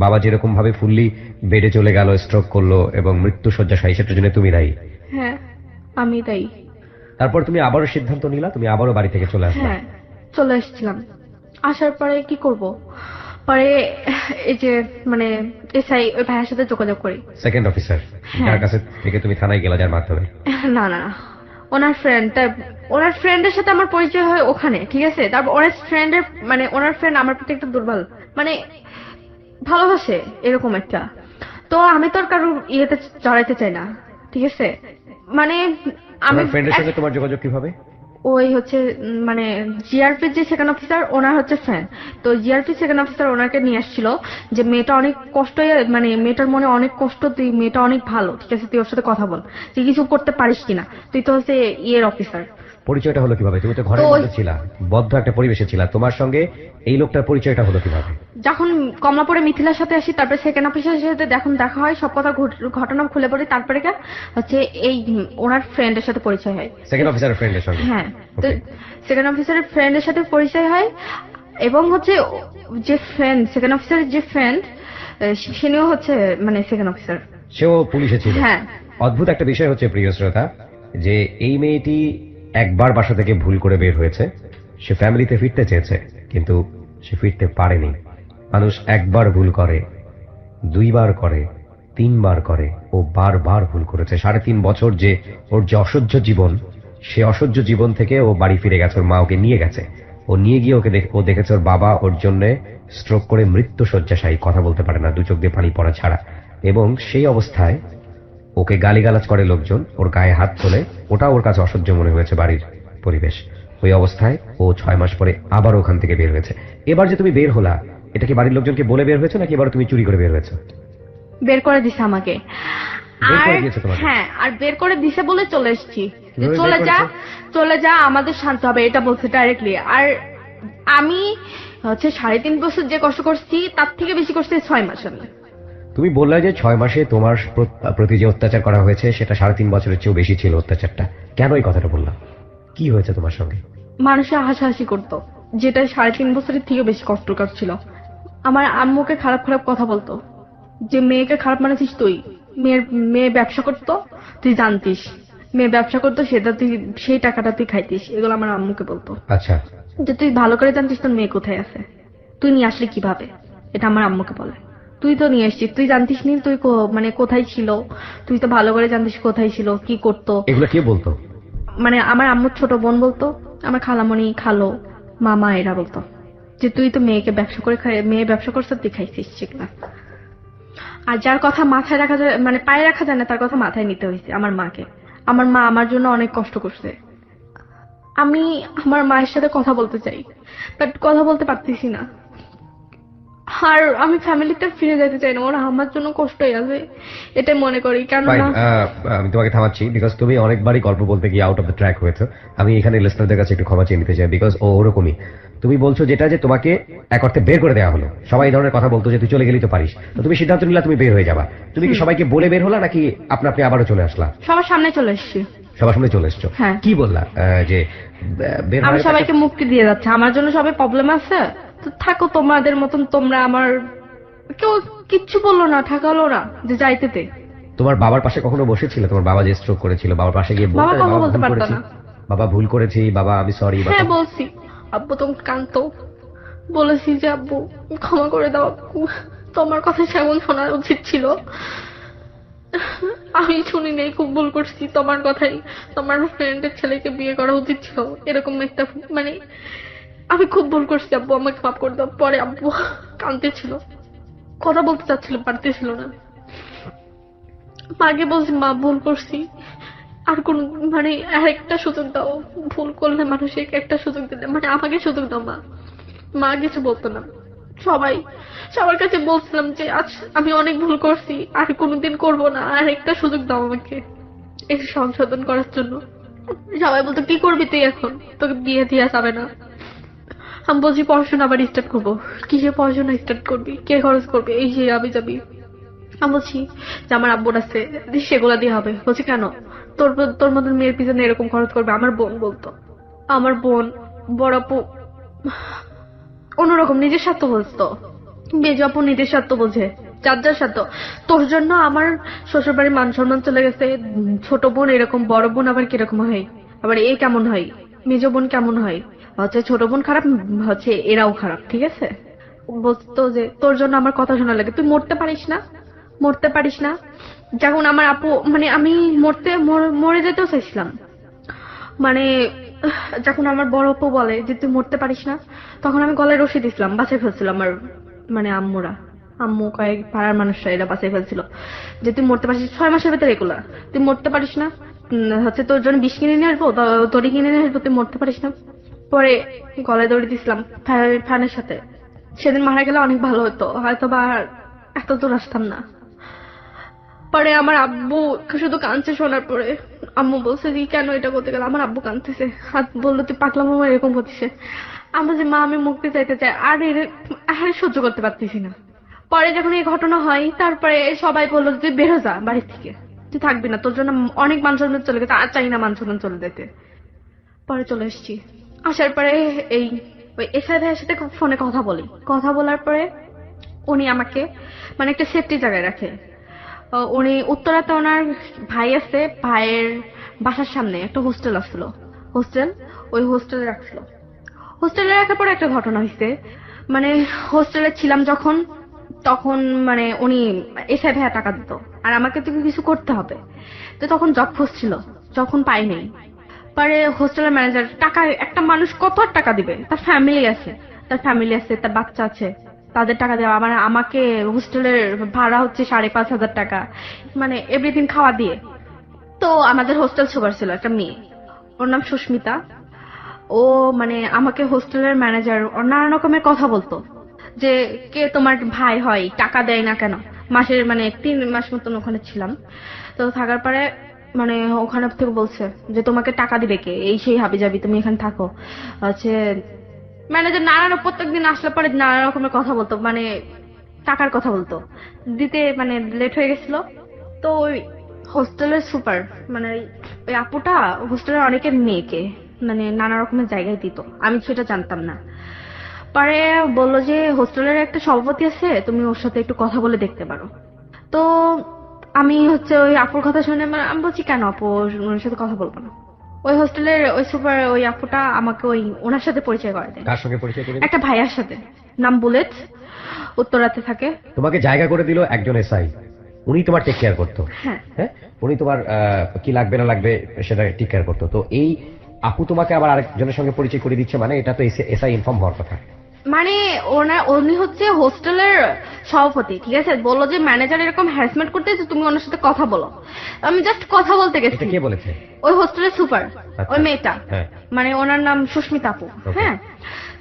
বাবা যেরকম ভাবে ফুললি বেডে চলে গেল, স্ট্রোক করলো এবং মৃত্যু শয্যাশায়ী, সেটার জন্য তুমি দায়ী? হ্যাঁ, আমি তাই। তারপর তুমি আবারও সিদ্ধান্ত নিলা, তুমি আবারও বাড়ি থেকে চলে আসলে? হ্যাঁ, চলে এসেছিলাম। আসার পরে কি করব, পরে এই যে মানে এসআই ওই ভাইয়ের সাথে যোগাযোগ করি। সেকেন্ড অফিসার হ্যাঁ। যার কাছে থেকে তুমি থানায় গেলা, যার মাধ্যমে? না না, ওনার ফ্রেন্ডের সাথে আমার পরিচয় হয় ওখানে, ঠিক আছে। তারপর ওনার ফ্রেন্ড আমার প্রতি একটা দুর্বল, মানে ভালোবাসে এরকম একটা। তো আমি তো আর কারো ইয়েতে জড়াইতে চাই না, ঠিক আছে। মানে আমি আমার ফ্রেন্ডের সঙ্গে তোমার যোগাযোগ কিভাবে? ওই হচ্ছে মানে জিআরপি যে সেকেন্ড অফিসার, ওনার হচ্ছে ফ্যান। তো জিআরপি সেকেন্ড অফিসার ওনাকে নিয়ে আসছিল যে মেয়েটা অনেক কষ্ট, মানে মেয়েটার মনে অনেক কষ্ট, তুই মেয়েটা অনেক ভালো, ঠিক আছে, তুই ওর সাথে কথা বল, তুই কিছু করতে পারিস কিনা, তুই তো হচ্ছে ইয়ের অফিসার। পরিচয়টা হলো কিভাবে? তুমি তো ঘরের মধ্যে ছিলা, বদ্ধ একটা পরিবেশে ছিলা, তোমার সঙ্গে এই লোকটার পরিচয়টা হলো কিভাবে? যখন কমলাপুরে মিথিলার সাথে আসি, তারপরে সেকেন্ড অফিসারের সাথে যখন দেখা হয়, সব কথা ঘটনা খুলে পড়ি, তারপরে হচ্ছে এই ওনার ফ্রেন্ডের সাথে পরিচয় হয়। সেকেন্ড অফিসারের ফ্রেন্ডের সঙ্গে? হ্যাঁ, তো সেকেন্ড অফিসারের ফ্রেন্ডের সাথে পরিচয় হয়, এবং হচ্ছে যে ফ্রেন্ড সেকেন্ড অফিসারের যে ফ্রেন্ড সেও হচ্ছে মানে সেকেন্ড অফিসার, সেও পুলিশে ছিল? হ্যাঁ। অদ্ভুত একটা বিষয় হচ্ছে প্রিয় শ্রোতা, যে এই মেয়েটি একবার বাসা থেকে ভুল করে বের হয়েছে, সে ফ্যামিলিতে ফিরতে চেয়েছে কিন্তু সে ফিরতে পারেনি। মানুষ একবার ভুল করে, 2 বার করে, 3 বার করে, ও বারবার ভুল করেছে। 3.5 বছর যে ওর যে অসহ্য জীবন, সে অসহ্য জীবন থেকে ও বাড়ি ফিরে গেছে, ওর মা ওকে নিয়ে গেছে, ও নিয়ে গিয়ে ও দেখেছে ওর বাবা ওর জন্য স্ট্রোক করে মৃত্যু শয্যাশায়ী, কথা বলতে পারে না, 2 চোখ দিয়ে পানি পড়া ছাড়া। এবং সেই অবস্থায় ওকে গালিগালাজ করে লোকজন, ওর গায়ে হাত তোলে, ওটা ওর কাছে অসহ্য মনে হয়েছে বাড়ির পরিবেশ। ওই অবস্থায় ও 6 মাস পরে আবার ওখান থেকে বের হয়েছে। এবার যে তুমি বের হলা, এটা কি বাড়ির লোকজনকে বলে বের হয়েছে নাকি এবার তুমি চুরি করে বের হয়েছে? বের করে দিছে আমাকে। বের আর করে দিয়েছে তোমাকে? হ্যাঁ, আর বের করে দিছে বলে চলে এসেছি। কিভাবে চলে বের যা, করেছে? চলে যা, আমাদের শান্ত হবে, এটা বলছে ডাইরেক্টলি। আর আমি 3.5 বছর যে কষ্ট করছি তার থেকে বেশি করছি 6 মাস আমি। তুমি বললে যে 6 মাসে তোমার প্রতি যে অত্যাচার করা হয়েছে সেটা 3.5 বছরের চেয়েও বেশি ছিল অত্যাচারটা। কেন এই কথাটা বললাম? কি হয়েছে তোমার সঙ্গে? মানুষে হাসাহাসি করতো, যেটা 3.5 বছরের থেকে বেশি কষ্টকর ছিল। আমার আম্মুকে খারাপ খারাপ কথা বলতো, যে মেয়েকে খারাপ মানেছিস তুই, মেয়ে ব্যবসা করতো তুই জানতিস, মেয়ে ব্যবসা করতো সেটা তুই, সেই টাকাটা তুই খাইতিস, এগুলো আমার আম্মুকে বলতো। আচ্ছা, যে তুই ভালো করে জানতিস তোর মেয়ে কোথায় আছে, তুই নিয়ে আসলি কিভাবে, এটা আমার আম্মুকে বলে। তুই তো নিয়ে আসছিস, তুই জানতিস নি তুই মানে কোথায় ছিল, তুই তো ভালো করে জানতিস কোথায় ছিল, কি করতো। এগুলো কে বলতো? মানে আমার আম্মুর ছোট বোন বলতো, আমার খালামণি, খালো, মামা এরা বলতো যে তুই তো মেয়েকে ব্যবসা করে মেয়ে ব্যবসা করছে, তুই খাইছিস সেগুলা। আর যার কথা মাথায় রাখা যায়, মানে পায়ে রাখা যায় না, তার কথা মাথায় নিতে হয়েছে আমার মাকে। আমার মা আমার জন্য অনেক কষ্ট করছে। আমি আমার মায়ের সাথে কথা বলতে চাই, বাট কথা বলতে পারতেছি না। আর আমি ফ্যামিলিতে ফিরে যেতে চাই না, ওরা আমার জন্য কষ্টই আছে, এটাই মনে করি। ফাইন, কেননা আমি তোমাকে থামাচ্ছি বিকজ তুমি অনেকবারই গল্প বলতে গিয়ে আউট অফ দ্য ট্র্যাক হয়েছে। আমি এখানে লিসনারদের কাছে একটু ক্ষমা চেয়ে নিতে চাই বিকজ ও ওরকমই। তুমি বলছো যেটা যে তোমাকে এক অর্থে বের করে দেওয়া হলো, সবাই এই ধরনের কথা বলতো যে তুই চলে গেলি তো পারিস, তো তুমি সিদ্ধান্ত নিলা তুমি বের হয়ে যাবা। তুমি কি সবাইকে বলে বের হলা নাকি আপনা আপনি আবারও চলে আসলা? সবার সামনে চলে এসেছি। সবার সামনে চলে এসছো? হ্যাঁ। কি বললা যে বের আমি হওয়ার সবাইকে মুক্তি দিয়ে যাচ্ছে, আমার জন্য সবাই প্রবলেম আছে, তো থাকো তোমাদের মতন তোমরা। আমার কেউ কিচ্ছু বললো না, ঠাকালো না যে যাইতে। তোমার বাবার পাশে কখনো বসেছিল? তোমার বাবা যে স্ট্রোক করেছিল, বাবার পাশে গিয়ে বাবা বলতে কথা বাবা বলতে ভুল পারতো করেছি, না। বাবা ভুল করেছি, বাবা আমি সরি? হ্যাঁ বলছি, আব্বু তুমি কানতো, বলেছি যে আব্বু ক্ষমা করে দাও আব্বু, তোমার কথা সেমন শোনা উচিত ছিল, আমি শুনি নেই, খুব ভুল করছি, তোমার কথাই, তোমার ফ্রেন্ডের ছেলেকে বিয়ে করা উচিত ছিল, এরকম একটা, মানে আমি খুব ভুল করছি আব্বু, আমাকে মাফ করে দাও। পরে আব্বু কাঁদতেছিল, কথা বলতে চাচ্ছিল, পারতেছিল না। মাকে বলছি মা ভুল করছি, আর কোন, মানে আরেকটা সুযোগ দাও, ভুল করলে মানুষকে একটা সুযোগ দিলে, মানে আমাকে সুযোগ দাও মা। মা কিছু বলতো না। সবার কাছে বলছিলাম যে আজ আমি অনেক ভুল করছি, আর কোনোদিন করবো না, আর একটা সুযোগ দাও আমাকে এই সংশোধন করার জন্য। সবাই বলতো কি করবি তুই এখন, তোকে বিয়ে দিয়া যাবে না। আমি বলছি পড়াশোনা আবার স্টার্ট করবো। কিসে পড়াশোনা স্টার্ট করবি, কে খরচ করবে, এই যে আবি যাবি। আমি বলছি যে আমার আব্বুর আছে, সেগুলা দিয়ে হবে। বলছি কেন, তোর তোর মতন মেয়ের পিছনে এরকম খরচ করবে? আমার বোন বলতো, আমার বোন, বড় আপু অন্যরকম নিজের স্বার্থ বুঝতো, মেজ আপু নিজের স্বার্থ বোঝে, যার যার স্বার্থ। তোর জন্য আমার শ্বশুর বাড়ির মান সম্মান চলে গেছে, ছোট বোন এরকম, বড় বোন আবার কিরকম হয়, আবার এ কেমন হয়, মেজ বোন কেমন হয়, ছোট বোন খারাপ, এরাও খারাপ, ঠিক আছে। বলতো যে তোর জন্য আমার কথা শোনা লাগে, তুই মরতে পারিস না, মরতে পারিস না। যখন আমার আপু, মানে আমি মরে যেতেও চাইছিলাম, মানে যখন আমার বড় আপু বলে যে তুই মরতে পারিস না, তখন আমি গলায় রশি দিছিলাম, বাঁচাই ফেলছিলাম। আমার মানে আম্মু কয়েক পাড়ার মানুষরা এরা বাঁচাই ফেলছিল যে তুই মরতে পারিস, 6 মাসের ভেতরে এগুলা, তুই মরতে পারিস না, তোর জন্য বিষ কিনে নিয়ে আসবো, দড়ি কিনে নিয়ে আসবো, তুই মরতে পারিস না। পরে গলায় দড়ি দিছিলাম ফ্যানের সাথে। সেদিন মারা গেলে অনেক ভালো হতো, হয়তো বা এত দূর আসতাম না। পরে আমার আব্বু শুধু কাঁদছে শোনার পরে। আম্মু বলছে যে কেন এটা করতে গেল, আমার আব্বু কাঁদতেছে, হাত বললো তুই পাগলা মামা এরকম করতেছে। আমি বলছি মা আমি মুক্তি চাইতে চাই, আর সহ্য করতে পারতেছি না। পরে যখন এই ঘটনা হয়, তারপরে সবাই বললো তুই বেরো যা বাড়ি থেকে, তুই থাকবি না, তোর জন্য অনেক মান সম্মান চলে গেছে, আর চাই না মান সম্মান চলে যেতে। পরে চলে এসেছি। আসার পরে এই ওই এসআই ভাইয়ের সাথে ফোনে কথা বলার পরে উনি আমাকে মানে একটা সেফটি জায়গায় রাখে। উনি উত্তরাতে ওনার ভাই আছে, ভাইয়ের বাসার সামনে একটা হোস্টেল আসছিল, ওই হোস্টেলে রাখছিল। হোস্টেলে রাখার পরে একটা ঘটনা হয়েছে, মানে হোস্টেলে ছিলাম যখন, তখন মানে উনি এসআই ভাইয়া টাকা দিত, আর আমাকে তো কিছু করতে হবে, তো তখন জব খুঁজছিল, যখন পাই নাই। পরে হোস্টেলের ম্যানেজার, টাকা একটা মানুষ কত আর টাকা দিবে, তার ফ্যামিলি আছে, তার বাচ্চা আছে, তাদের টাকা দেওয়া, মানে আমাকে হোস্টেলের ভাড়া হচ্ছে 5,500 টাকা, মানে এভরিথিং খাওয়া দিয়ে। তো আমাদের হোস্টেল সুপার ছিল একটা মেয়ে, ওর নাম সুস্মিতা। ও মানে আমাকে হোস্টেলের ম্যানেজার নানা রকমের কথা বলতো, যে কে তোমার ভাই হয়, টাকা দেয় না কেন। মাসের মানে 3 মাস মতন ওখানে ছিলাম। তো থাকার পরে মানে ওখানে থেকে বলছে যে তোমাকে টাকা দিবে কে, এই সেই হাবি যাবি, তুমি এখানে থাকো। হচ্ছে ম্যানেজার প্রত্যেকদিন আসলে পরে নানা রকমের কথা বলতো, মানে টাকার কথা বলতো, দিতে মানে লেট হয়ে গেছিল। তো ওই হোস্টেলের সুপার মানে ওই আপুটা হোস্টেলের অনেকের মেয়েকে মানে নানা রকমের জায়গায় দিত, আমি সেটা জানতাম না। পরে বললো যে হোস্টেলের একটা সভাপতি আছে, তুমি ওর সাথে একটু কথা বলে দেখতে পারো। তো আমি হচ্ছে ওই আপুর কথা শুনে মানে আমি বলছি কেন আপু, ওর সাথে কথা বলবো না। ওই হোস্টেলের ওই সুপার ওই আপুটা আমাকে ওই ওনার সাথে পরিচয় করে দেয়, কার সঙ্গে পরিচয় করে? একটা ভাইয়ার সাথে, নাম বুলেট, উত্তরাতে থাকে। তোমাকে জায়গা করে দিল একজন এসআই, উনি তোমার টেক কেয়ার করতো। হ্যাঁ হ্যাঁ, উনি তোমার কি লাগবে না লাগবে সেটা টেক কেয়ার করতো। তো এই আপু তোমাকে আবার আরেকজনের সঙ্গে পরিচয় করে দিচ্ছে, মানে এটা তো এসআই ইনফর্ম হওয়ার কথা। মানে উনি হচ্ছে হোস্টেলের সভাপতি, ঠিক আছে, বললো যে ম্যানেজার এরকম হ্যারাসমেন্ট করতেছে, তুমি ওনার সাথে কথা বলো। আমি জাস্ট কথা বলতে গেছি। এটা কে বলেছে? ওই হোস্টেলের সুপার, আচ্ছা। ওই মেয়েটা, হ্যাঁ। মানে ওনার নাম সুস্মিতা আপু। Okay. হ্যাঁ,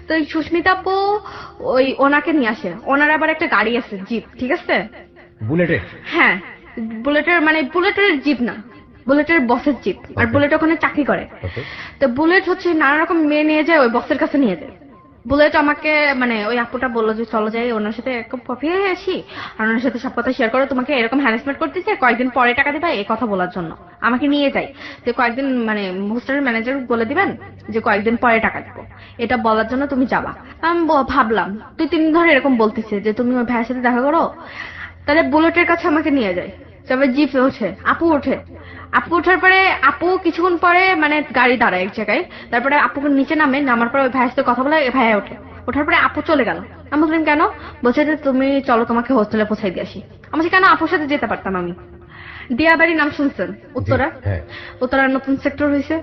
তো এই সুস্মিতা আপু ওই ওনাকে নিয়ে আসে, ওনার আবার একটা গাড়ি আছে, জিপ, ঠিক আছে। বুলেটের? হ্যাঁ, বুলেটের, মানে বুলেটের জিপ না, বুলেটের বসের জিপ। আর Okay. বুলেট ওখানে চাকরি করে। ওকে। তো বুলেট হচ্ছে নানা রকম মেয়ে নিয়ে যায়, ওই বসের কাছে নিয়ে যায়। বুলেট আমাকে মানে ওই আপুটা বললো যে চলো যাই ওনার সাথে এক কাপ কফি খেয়ে আসি, আর ওনার সাথে সব কথা শেয়ার করো, তোমাকে এরকম হ্যারাসমেন্ট করতেছে, কয়েকদিন পরে টাকা দিবা, এই কথা বলার জন্য আমাকে নিয়ে যাই। যে কয়েকদিন মানে হোস্টেলের ম্যানেজার বলে দিবেন যে কয়েকদিন পরে টাকা দিবো, এটা বলার জন্য তুমি যাবা। আমি ভাবলাম 2-3 দিন ধরে এরকম বলতেছে যে তুমি ওই ভাইয়ের সাথে দেখা করো, তাহলে বুলেটের কাছে আমাকে নিয়ে যায়। তবে জিপে ওঠে, আপু ওঠে। আপু ওঠার পরে আপু কিছুক্ষণ পরে মানে গাড়ি দাঁড়ায় এক জায়গায়, তারপরে আপুকে নিচে নামার পরে ওই ভাইয়ের সাথে কথা বলে ভাইয়া ওঠে। ওঠার পরে আপু চলে গেল। আমি বললাম কেন? বলছে যে তুমি চলো তোমাকে হোস্টেলে পৌঁছাই দিয়ে আসি। আমি বলছি কেন, আপুর সাথে যেতে পারতাম আমি। দিয়াবাড়ি নাম শুনছেন? উত্তরা, হ্যাঁ। উত্তরার নতুন সেক্টর হয়েছে,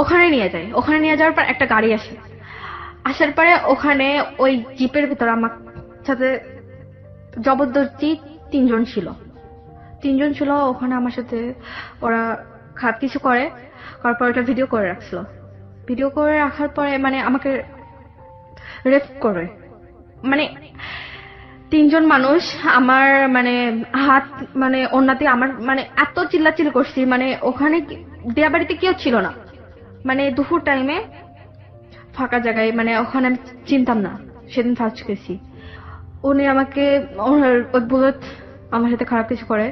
ওখানে নিয়ে যায়। ওখানে নিয়ে যাওয়ার পর একটা গাড়ি আসে, আসার পরে ওখানে ওই জিপের ভিতর আমার সাথে জবরদস্তি 3 জন ছিল। 3 জন ছিল ওখানে আমার সাথে, ওরা খারাপ কিছু করার পর ওটা ভিডিও করে রাখছিল। ভিডিও করে রাখার পরে মানে আমাকে রেপ করে, মানে 3 জন মানুষ আমার মানে হাত মানে ওন্নাতে আমার মানে এত চিল্লাচিল্লি করছি, মানে ওখানে দেয়া বাড়িতে কেউ ছিল না, মানে দুপুর টাইমে ফাঁকা জায়গায়, মানে ওখানে আমি চিনতাম না, সেদিন ফার্স্ট গেছি। উনি আমাকে ওই বুলেট আমার সাথে খারাপ কিছু করে,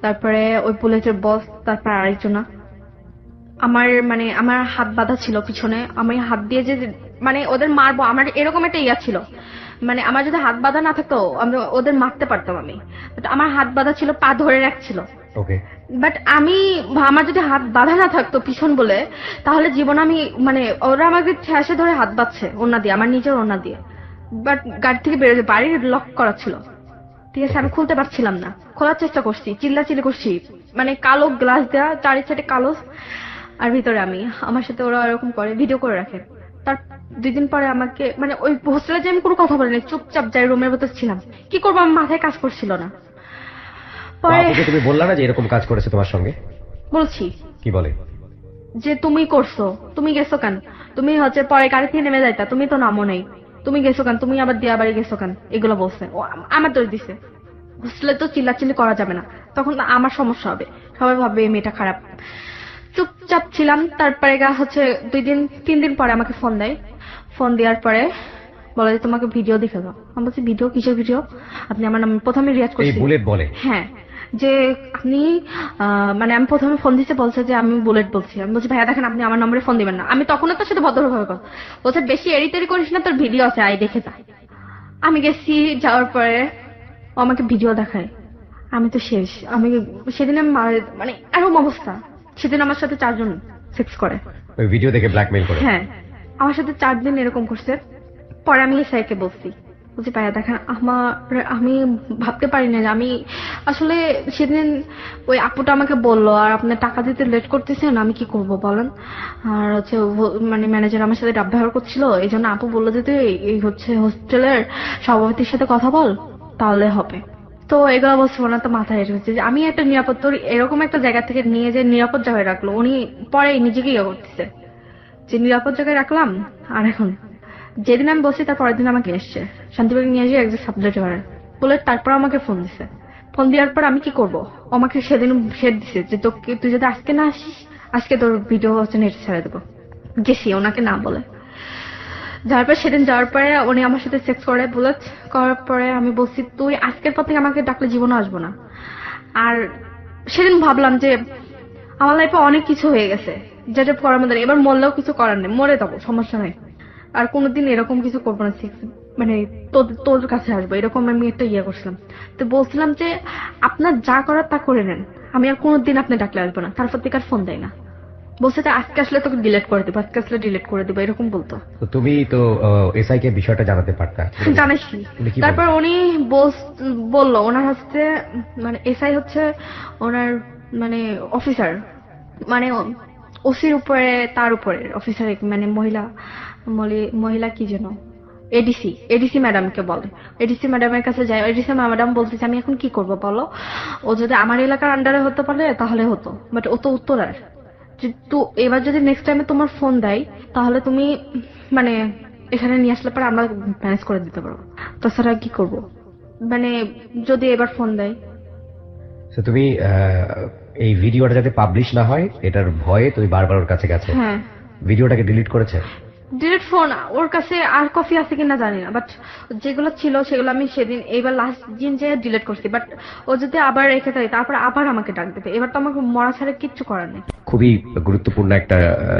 তারপরে ওই বুলেটের বস, তারপর আরেকজনা আমার মানে আমার হাত বাঁধা ছিল পিছনে, আমি হাত দিয়ে যে মানে ওদের মারবো, আমার এরকম একটা ইয়া ছিল, মানে আমার যদি হাত বাঁধা না থাকতো আমি ওদের মারতে পারতাম আমি, বাট আমার হাত বাঁধা ছিল, পা ধরে রাখছিল। ওকে। বাট আমার যদি হাত বাঁধা না থাকতো পিছন বলে, তাহলে জীবন আমি মানে ওরা আমাকে ঠেসে ধরে হাত বাঁধছে ওড়না দিয়ে, আমার নিজের ওড়না দিয়ে। বাট গাড়ি থেকে বেরোতে, বাড়ি লক করা ছিল, ঠিক আছে, আমি খুলতে পারছিলাম না, খোলার চেষ্টা করছি, চিল্লাচিল্লি করছি, মানে কালো গ্লাস দেওয়া, চারি সাইডে কালো, আর ভিতরে আমি, আমার সাথে ওরা এরকম করে ভিডিও করে রাখে। তার 2 দিন পরে আমাকে মানে ওই হোস্টেলে যে আমি কোনো কথা বলিনি, চুপচাপ যাই রুমের ভেতর ছিলাম, কি করবো আমার মাথায় কাজ করছিল না। তো পরে আপুকে তুমি বললা না যে এরকম কাজ করেছে তোমার সঙ্গে? বলছি কি বলে? যে তুমি করছো, তুমি গেছো কেন, তুমি হচ্ছে পরে গাড়ি থেকে নেমে যাইতা, তুমি তো নামো নেই, তুমি গেছো কেন, তুমি আবার দিয়া বাড়ি গেছো কেন, এগুলো বলছে। ও আমার দোষ দিছে। হোস্টেলে তো চিল্লাচিল্লি করা যাবে না, তখন আমার সমস্যা হবে, সবাই ভাববে এই মেয়েটা খারাপ। চুপচাপ ছিলাম। তারপরে হচ্ছে 2-3 দিন পরে আমাকে ফোন দেয়। ফোন দেওয়ার পরে বলে যে তোমাকে ভিডিও দেখে দাও। আমি বলছি ভিডিও, কিসের ভিডিও? আপনি আমার নাম প্রথমে রিয়াজ এই করছি। বুলেট বলে? হ্যাঁ, যে আপনি মানে আমি প্রথমে ফোন দিতে বলছে যে আমি বুলেট বলছি। আমি বলছি ভাইয়া দেখেন আপনি আমার নম্বরে ফোন দিবেন না। আমি তখন তার সাথে ভদ্রভাবে কথা বলছে, বেশি এড়িতেড়ি করিস না, তোর ভিডিও আছে, আই দেখে যা। আমি গেছি, যাওয়ার পরে ও আমাকে ভিডিও দেখায়। আমি তো শেষ। আমি সেদিন মানে এরকম অবস্থা, সেদিন আমার সাথে 4 জন সেক্স করে। ওই ভিডিও দেখে ব্ল্যাকমেইল করে? হ্যাঁ, আমার সাথে 4 দিন এরকম করছে। পরে আমি এসআইকে বলছি বলছি ভাইয়া দেখেন আমি ভাবতে পারি না যে আমি আসলে সেদিন ওই আপুটা আমাকে বললো আর আপনার টাকা দিতে লেট করতেছেন, আমি কি করব বলেন। আর হচ্ছে মানে ম্যানেজার আমার সাথে ডাব ব্যবহার করছিল, এই জন্য আপু বললো যে তুই এই হচ্ছে হোস্টেলের সভাপতির সাথে কথা বল, তাহলে হবে। তো এগুলো বলছে ওনার তো মাথায় হচ্ছে যে আমি একটা নিরাপদ, তোর এরকম একটা জায়গা থেকে নিয়ে যে নিরাপদ জায়গায় রাখলো, উনি পরে নিজেকে ইয়ে করতেছে যে নিরাপদ জায়গায় রাখলাম। আর এখন যেদিন আমি বসি তার পরের দিন আমাকে এসছে শান্তিবাগ নিয়ে এসে একজন সাবজেক্ট বলে, তারপর আমাকে ফোন দিছে। ফোন দেওয়ার পর আমি কি করব, আমাকে সেদিন শেড দিছে যে তোকে, তুই যদি আজকে না আসিস আজকে তোর ভিডিও হচ্ছে নেট ছেড়ে দেবো। গেছি ওনাকে না বলে, যাওয়ার পর সেদিন যাওয়ার পরে উনি আমার সাথে সেক্স করে বুলেট করার পরে আমি বলছি তুই আজকের পর থেকে আমাকে ডাকলে জীবনে আসবো না। আর সেদিন ভাবলাম যে আমার লাইফে অনেক কিছু হয়ে গেছে যেটা করার মধ্যে নেই, এবার মরলেও কিছু করার নেই, মরে যাবো সমস্যা নাই। আর কোনোদিন এরকম কিছু করবো না, মানে তোর কাছে আসবো এরকম আমি একটা ইয়ে করছিলাম। তো বলছিলাম যে আপনার যা করার তা করে নেন, আমি আর কোনোদিন আপনি ডাকলে আসবো না। তারপর থেকে আর ফোন দেয় না, বলছে যে আজকে আসলে তোকে ডিলিট করে দেবো, আজকে আসলে ডিলিট করে দেবো, এরকম বলতো। তো তুমি তো এসআই কে বিষয়টা জানাতে পারতা। জানিস কি, উনি কি তারপর বললেন? উনি বললো ওনার হচ্ছে মানে এসআই হচ্ছে ওনার মানে অফিসার, মানে ওসির উপরে, তার উপরে অফিসার, মানে মহিলা কি যেন এডিসি ম্যাডামকে বলে। এডিসি ম্যাডামের কাছে যায়, এডিসি ম্যাডাম বলতেছে আমি এখন কি করব বলো, ও যদি আমার এলাকার আন্ডারে হতে পারে তাহলে হতো, বাট ও তো উত্তরার। তো এবার যদি নেক্সট টাইমে তোমার ফোন দেয় তাহলে তুমি মানে এখানে নিয়ে আসলে পরে আমরা ম্যানেজ করে দিতে পারবো, তাছাড়া কি করব, মানে যদি এবার ফোন দেয়। তো তুমি এই ভিডিওটা যাতে পাবলিশ না হয় এটার ভয়ে তুমি বারবার ওর কাছে গেছো, হ্যাঁ, ভিডিওটাকে ডিলিট করেছে। ডিরেক্ট ফোন ওর কাছে আর কপি আছে কিনা জানি না, বাট যেগুলো ছিল সেগুলো আমি সেদিন এইবার লাস্ট দিন যে ডিলিট করছি। বাট ও যদি আবার রেখে দেয় তারপর আবার আমাকে ডাক দেবে, এবার তো আমাকে মরা ছাড়া কিচ্ছু করার নেই। খুবই গুরুত্বপূর্ণ একটা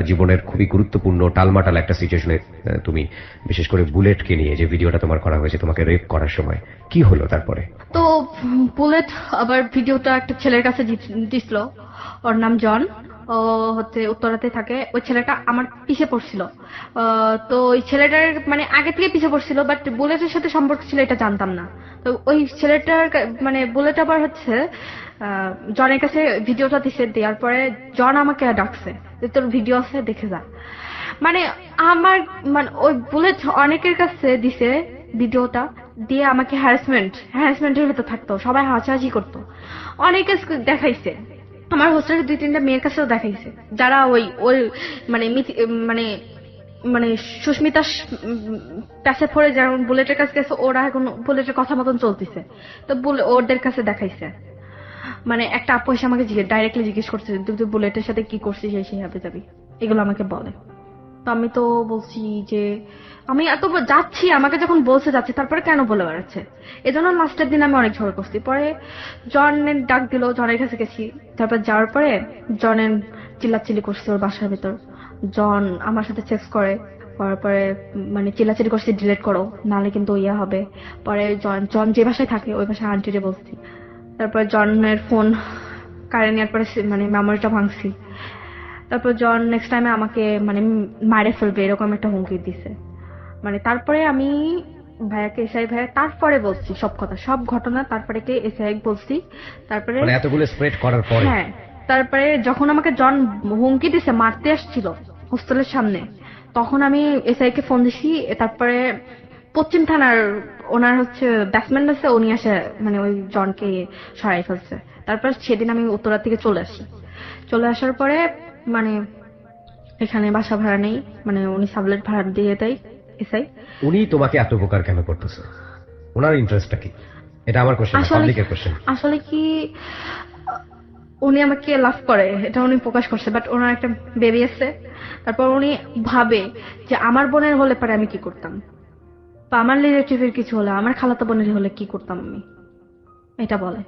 জীবনের খুবই গুরুত্বপূর্ণ টালমাটাল একটা সিচুয়েশনে তুমি, বিশেষ করে বুলেটকে নিয়ে যে ভিডিওটা তোমার করা হয়েছে তোমাকে রেপ করার সময়, কি হলো তারপরে? তো বুলেট আবার ভিডিওটা একটা ছেলের কাছে দিছিল, ওর নাম জন, ও হচ্ছে উত্তরাতে থাকে। ওই ছেলেটা আমার পিছে পড়ছিল, তো ওই ছেলেটার মানে আগে থেকে পিছে পড়ছিল, বাট বুলেটের সাথে সম্পর্ক ছিল এটা জানতাম না। তো ওই ছেলেটার মানে বুলেট আবার হচ্ছে জনের কাছে ভিডিওটা দিছে, দেওয়ার পরে জন আমাকে ডাকছে যে তোর ভিডিও আছে দেখে যা। মানে আমার মানে ওই বুলেট অনেকের কাছে দিছে ভিডিওটা, দিয়ে আমাকে হ্যারাসমেন্টের ভেতর থাকতো, সবাই হাসাহাসি করতো, অনেকে দেখাইছে। আমার হোস্টেলের 2-3টা মেয়ের কাছেও দেখাইছে, যারা ওই ওই মানে মানে মানে সুস্মিতা প্যাসে পড়ে যেমন বুলেটের কাছে গেছে, ওরা এখন বুলেটের কথা মতন চলতেছে। তো ওদের কাছে দেখাইছে। মানে একটা আপু এসে আমাকে ডাইরেক্টলি জিজ্ঞেস করছে তুই বুলেটের সাথে কি করছিস, সেই হাবে যাবি, এগুলো আমাকে বলে। তো আমি তো বলছি যে আমি এত যাচ্ছি, আমাকে যখন বলছে যাচ্ছে তারপরে কেন বলে বেড়াচ্ছে, এজন্য লাস্টের দিন আমি অনেক ঝগড়া করছি। পরে জনের ডাক দিল, জনের কাছে গেছি। তারপর যাওয়ার পরে জনের চিল্লাচিল্লি করছে ওর বাসার ভেতর, জন আমার সাথে সেক্স করে, করার পরে মানে চিল্লাচিল্লি করছে ডিলেট করো নাহলে কিন্তু ইয়া হবে। পরে জন যে বাসায় থাকে ওই বাসায় আন্টিরে বলছি। তারপর জনের ফোন কারে নেওয়ার পরে মানে মেমোরিটা ভাঙছি। তারপর জন নেক্সট টাইমে আমাকে মানে মারে ফেলবে এরকম একটা হুমকি দিছে। মানে তারপরে আমি ভাইয়াকে এসআই ভাইয়া তারপরে বলছি সব কথা, সব ঘটনা তারপরে কে এসআই বলছি। তারপরে মানে এতগুলো স্প্রেড করার পরে? হ্যাঁ, তারপরে যখন আমাকে জন হুমকি দিছে, মারতে আসছিল হোস্টেলের সামনে, তখন আমি এসআই কে ফোন দিছি। তারপরে পশ্চিম থানার ওনার হচ্ছে ব্যাটসম্যান আছে, উনি এসে মানে ওই জনকে সরাই ফেলছে। তারপর সেদিন আমি উত্তরা থেকে চলে আসি। চলে আসার পরে মানে এখানে বাসা ভাড়া নেই, মানে উনি সাবলেট ভাড়া দিয়ে দেয় এসআই। উনি তোমাকে এত উপকার কেন করতেছে? ওনার ইন্টারেস্টটা কি? এটা আমার কোশ্চেন, পাবলিকের কোশ্চেন। আসলে কি উনি আমাকে লাভ করে এটা উনি প্রকাশ করছে, বাট ওনার একটা বেবি আছে। তারপর উনি ভাবে যে আমার বোনের হলে পরে আমি কি করতাম, বা আমার রিলেটিভের কিছু হলে, আমার খালাতো বোনের হলে কি করতাম আমি, এটা বলে।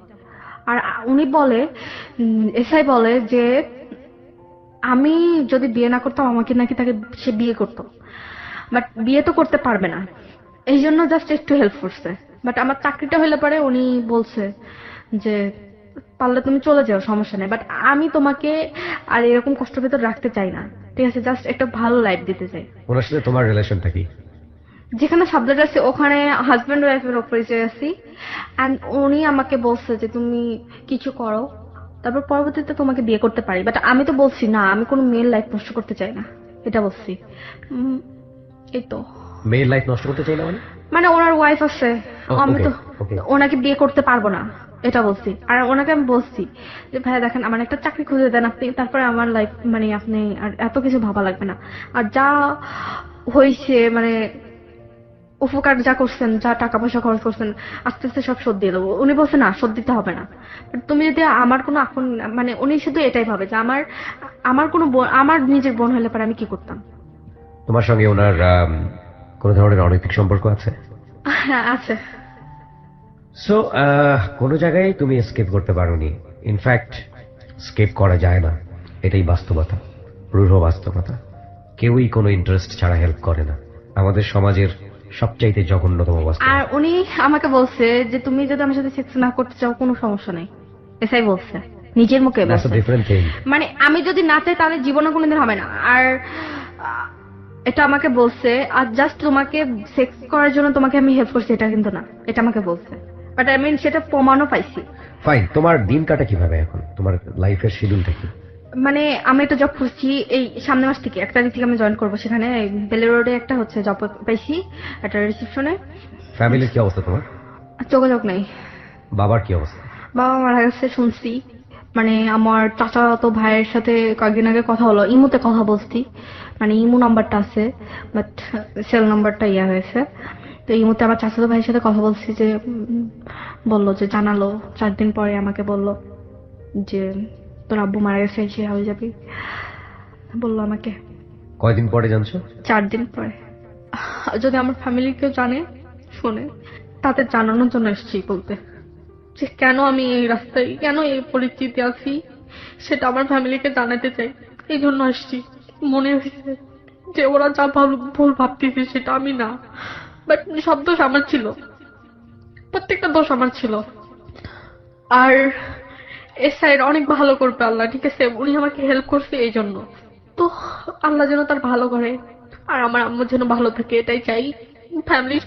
আর উনি বলে এসআই বলে যে আমি যদি বিয়ে না করতাম আমাকে নাকি তাকে সে বিয়ে করতো, বাট বিয়ে তো করতে পারবে না, এই জন্য জাস্ট একটু হেল্প করছে। বাট আমার চাকরিটা হলে পরে উনি বলছে যে পারলে তুমি চলে যাও, সমস্যা নেই, বাট আমি তোমাকে আর এরকম কষ্টের ভেতর রাখতে চাই না, ঠিক আছে, জাস্ট একটা ভালো লাইফ দিতে চাই। ওনার সাথে তোমার রিলেশনটা কি? যেখানে সাবজেক্ট আছে ওখানে হাজবেন্ড ওয়াইফের ওপরে যে আছি, অ্যান্ড উনি আমাকে বলছে যে তুমি কিছু করো, তারপর পরবর্তীতে তোমাকে বিয়ে করতে পারি। বাট আমি তো বলছি না, আমি কোনো মেয়ের লাইফ নষ্ট করতে চাই না, এটা বলছি। উম, এই তো, মেয়ের লাইফ নষ্ট করতে চাই না মানে? মানে ওনার ওয়াইফ আছে, আমি তো ওকে। ওনাকে বিয়ে করতে পারবো না, এটা বলছি। আর ওনাকে আমি বলছি যে ভাইয়া দেখেন আমার একটা চাকরি খুঁজে দেন আপনি, তারপরে আমার লাইফ মানে আপনি আর এত কিছু ভাবা লাগবে না। আর যা হয়েছে মানে উপকার যা করছেন, যা টাকা পয়সা খরচ করছেন, আস্তে আস্তে সব শোধ দিয়ে দেবো। উনি বলছে না, শোধ দিতে হবে না। But তুমি যদি আমার কোনো আপন, মানে উনি শুধু এটাই ভাবে যে আমার আমার কোনো আমার নিজের বোন হলে পরে আমি কি করতাম। তোমার সঙ্গে ওনার কোন ধরনের অনৈতিক সম্পর্ক আছে? হ্যাঁ আছে। সো কোনো জায়গায় তুমি এসকেপ করতে পারোনি। ইনফ্যাক্ট স্কেপ করা যায় না, এটাই বাস্তবতা, রূঢ় বাস্তবতা। কেউই কোনো ইন্টারেস্ট ছাড়া হেল্প করে না, আমাদের সমাজের সবচাইতে জঘন্যতম আর বাস্তবতা। উনি আমাকে বলছে যে তুমি যদি আমার সাথে সেক্স না করতে চাও কোনো সমস্যা নেই, এটাই বলছে নিজের মুখে দ্যাটস আ বলছে। Different thing. মানে আমি যদি না চাই তাহলে জীবনে কোনোদিন হবে না। আর এটা আমাকে বলছে, আর জাস্ট তোমাকে সেক্স করার জন্য তোমাকে আমি হেল্প করছি এটা কিন্তু না, এটা আমাকে বলছে। বাট আই মিন সেটা প্রমাণও পাইছি। ফাইন, তোমার দিন কাটা কিভাবে এখন? তোমার লাইফের শিডিউলটা কি? মানে আমি একটা জব করছি, এই সামনে মাস থেকে 1 তারিখ থেকে আমি জয়েন করবো সেখানে। বেলে রোডে একটা হচ্ছে জব পাইছি, একটা রিসেপশনে। ফ্যামিলির কি অবস্থা তোমার? যোগাযোগ নেই। বাবার কি অবস্থা? বাবা মারা গেছে শুনছি। মানে আমার চাচাতো ভাইয়ের সাথে কয়েকদিন আগে কথা হলো, ইমুতে কথা বলছি, মানে ইমু নাম্বারটা আছে বাট সেল নাম্বারটা ইয়া হয়েছে। তো ইমুতে আমার চাচাতো ভাইয়ের সাথে কথা বলছি, যে বললো যে জানালো 4 দিন পরে আমাকে বললো যে তোর আব্বু মারা গেছে, এসে হয়ে যাবি, বললো আমাকে। কয়দিন পরে জানছো? 4 দিন পরে। যদি আমার ফ্যামিলি কেউ জানে শোনে, তাদের জানানোর জন্য এসেছি বলতে যে কেন আমি এই রাস্তায়, কেন এই পরিস্থিতি আছি, সেটা আমার ফ্যামিলিকে জানাতে চাই। এই জন্য আসছি। মনে হয়েছে যে ওরা যা ভুল ভাবতেছে সেটা আমি না, বাট সব দোষ আমার ছিল, প্রত্যেকটা দোষ আমার ছিল। আর এ সাইড অনেক ভালো করবে আল্লাহ, ঠিক আছে, উনি আমাকে হেল্প করছে এই জন্য। তো আল্লাহ যেন তার ভালো করে, আর আমার আম্মু যেন ভালো থাকে এটাই চাই। ফ্যামিলি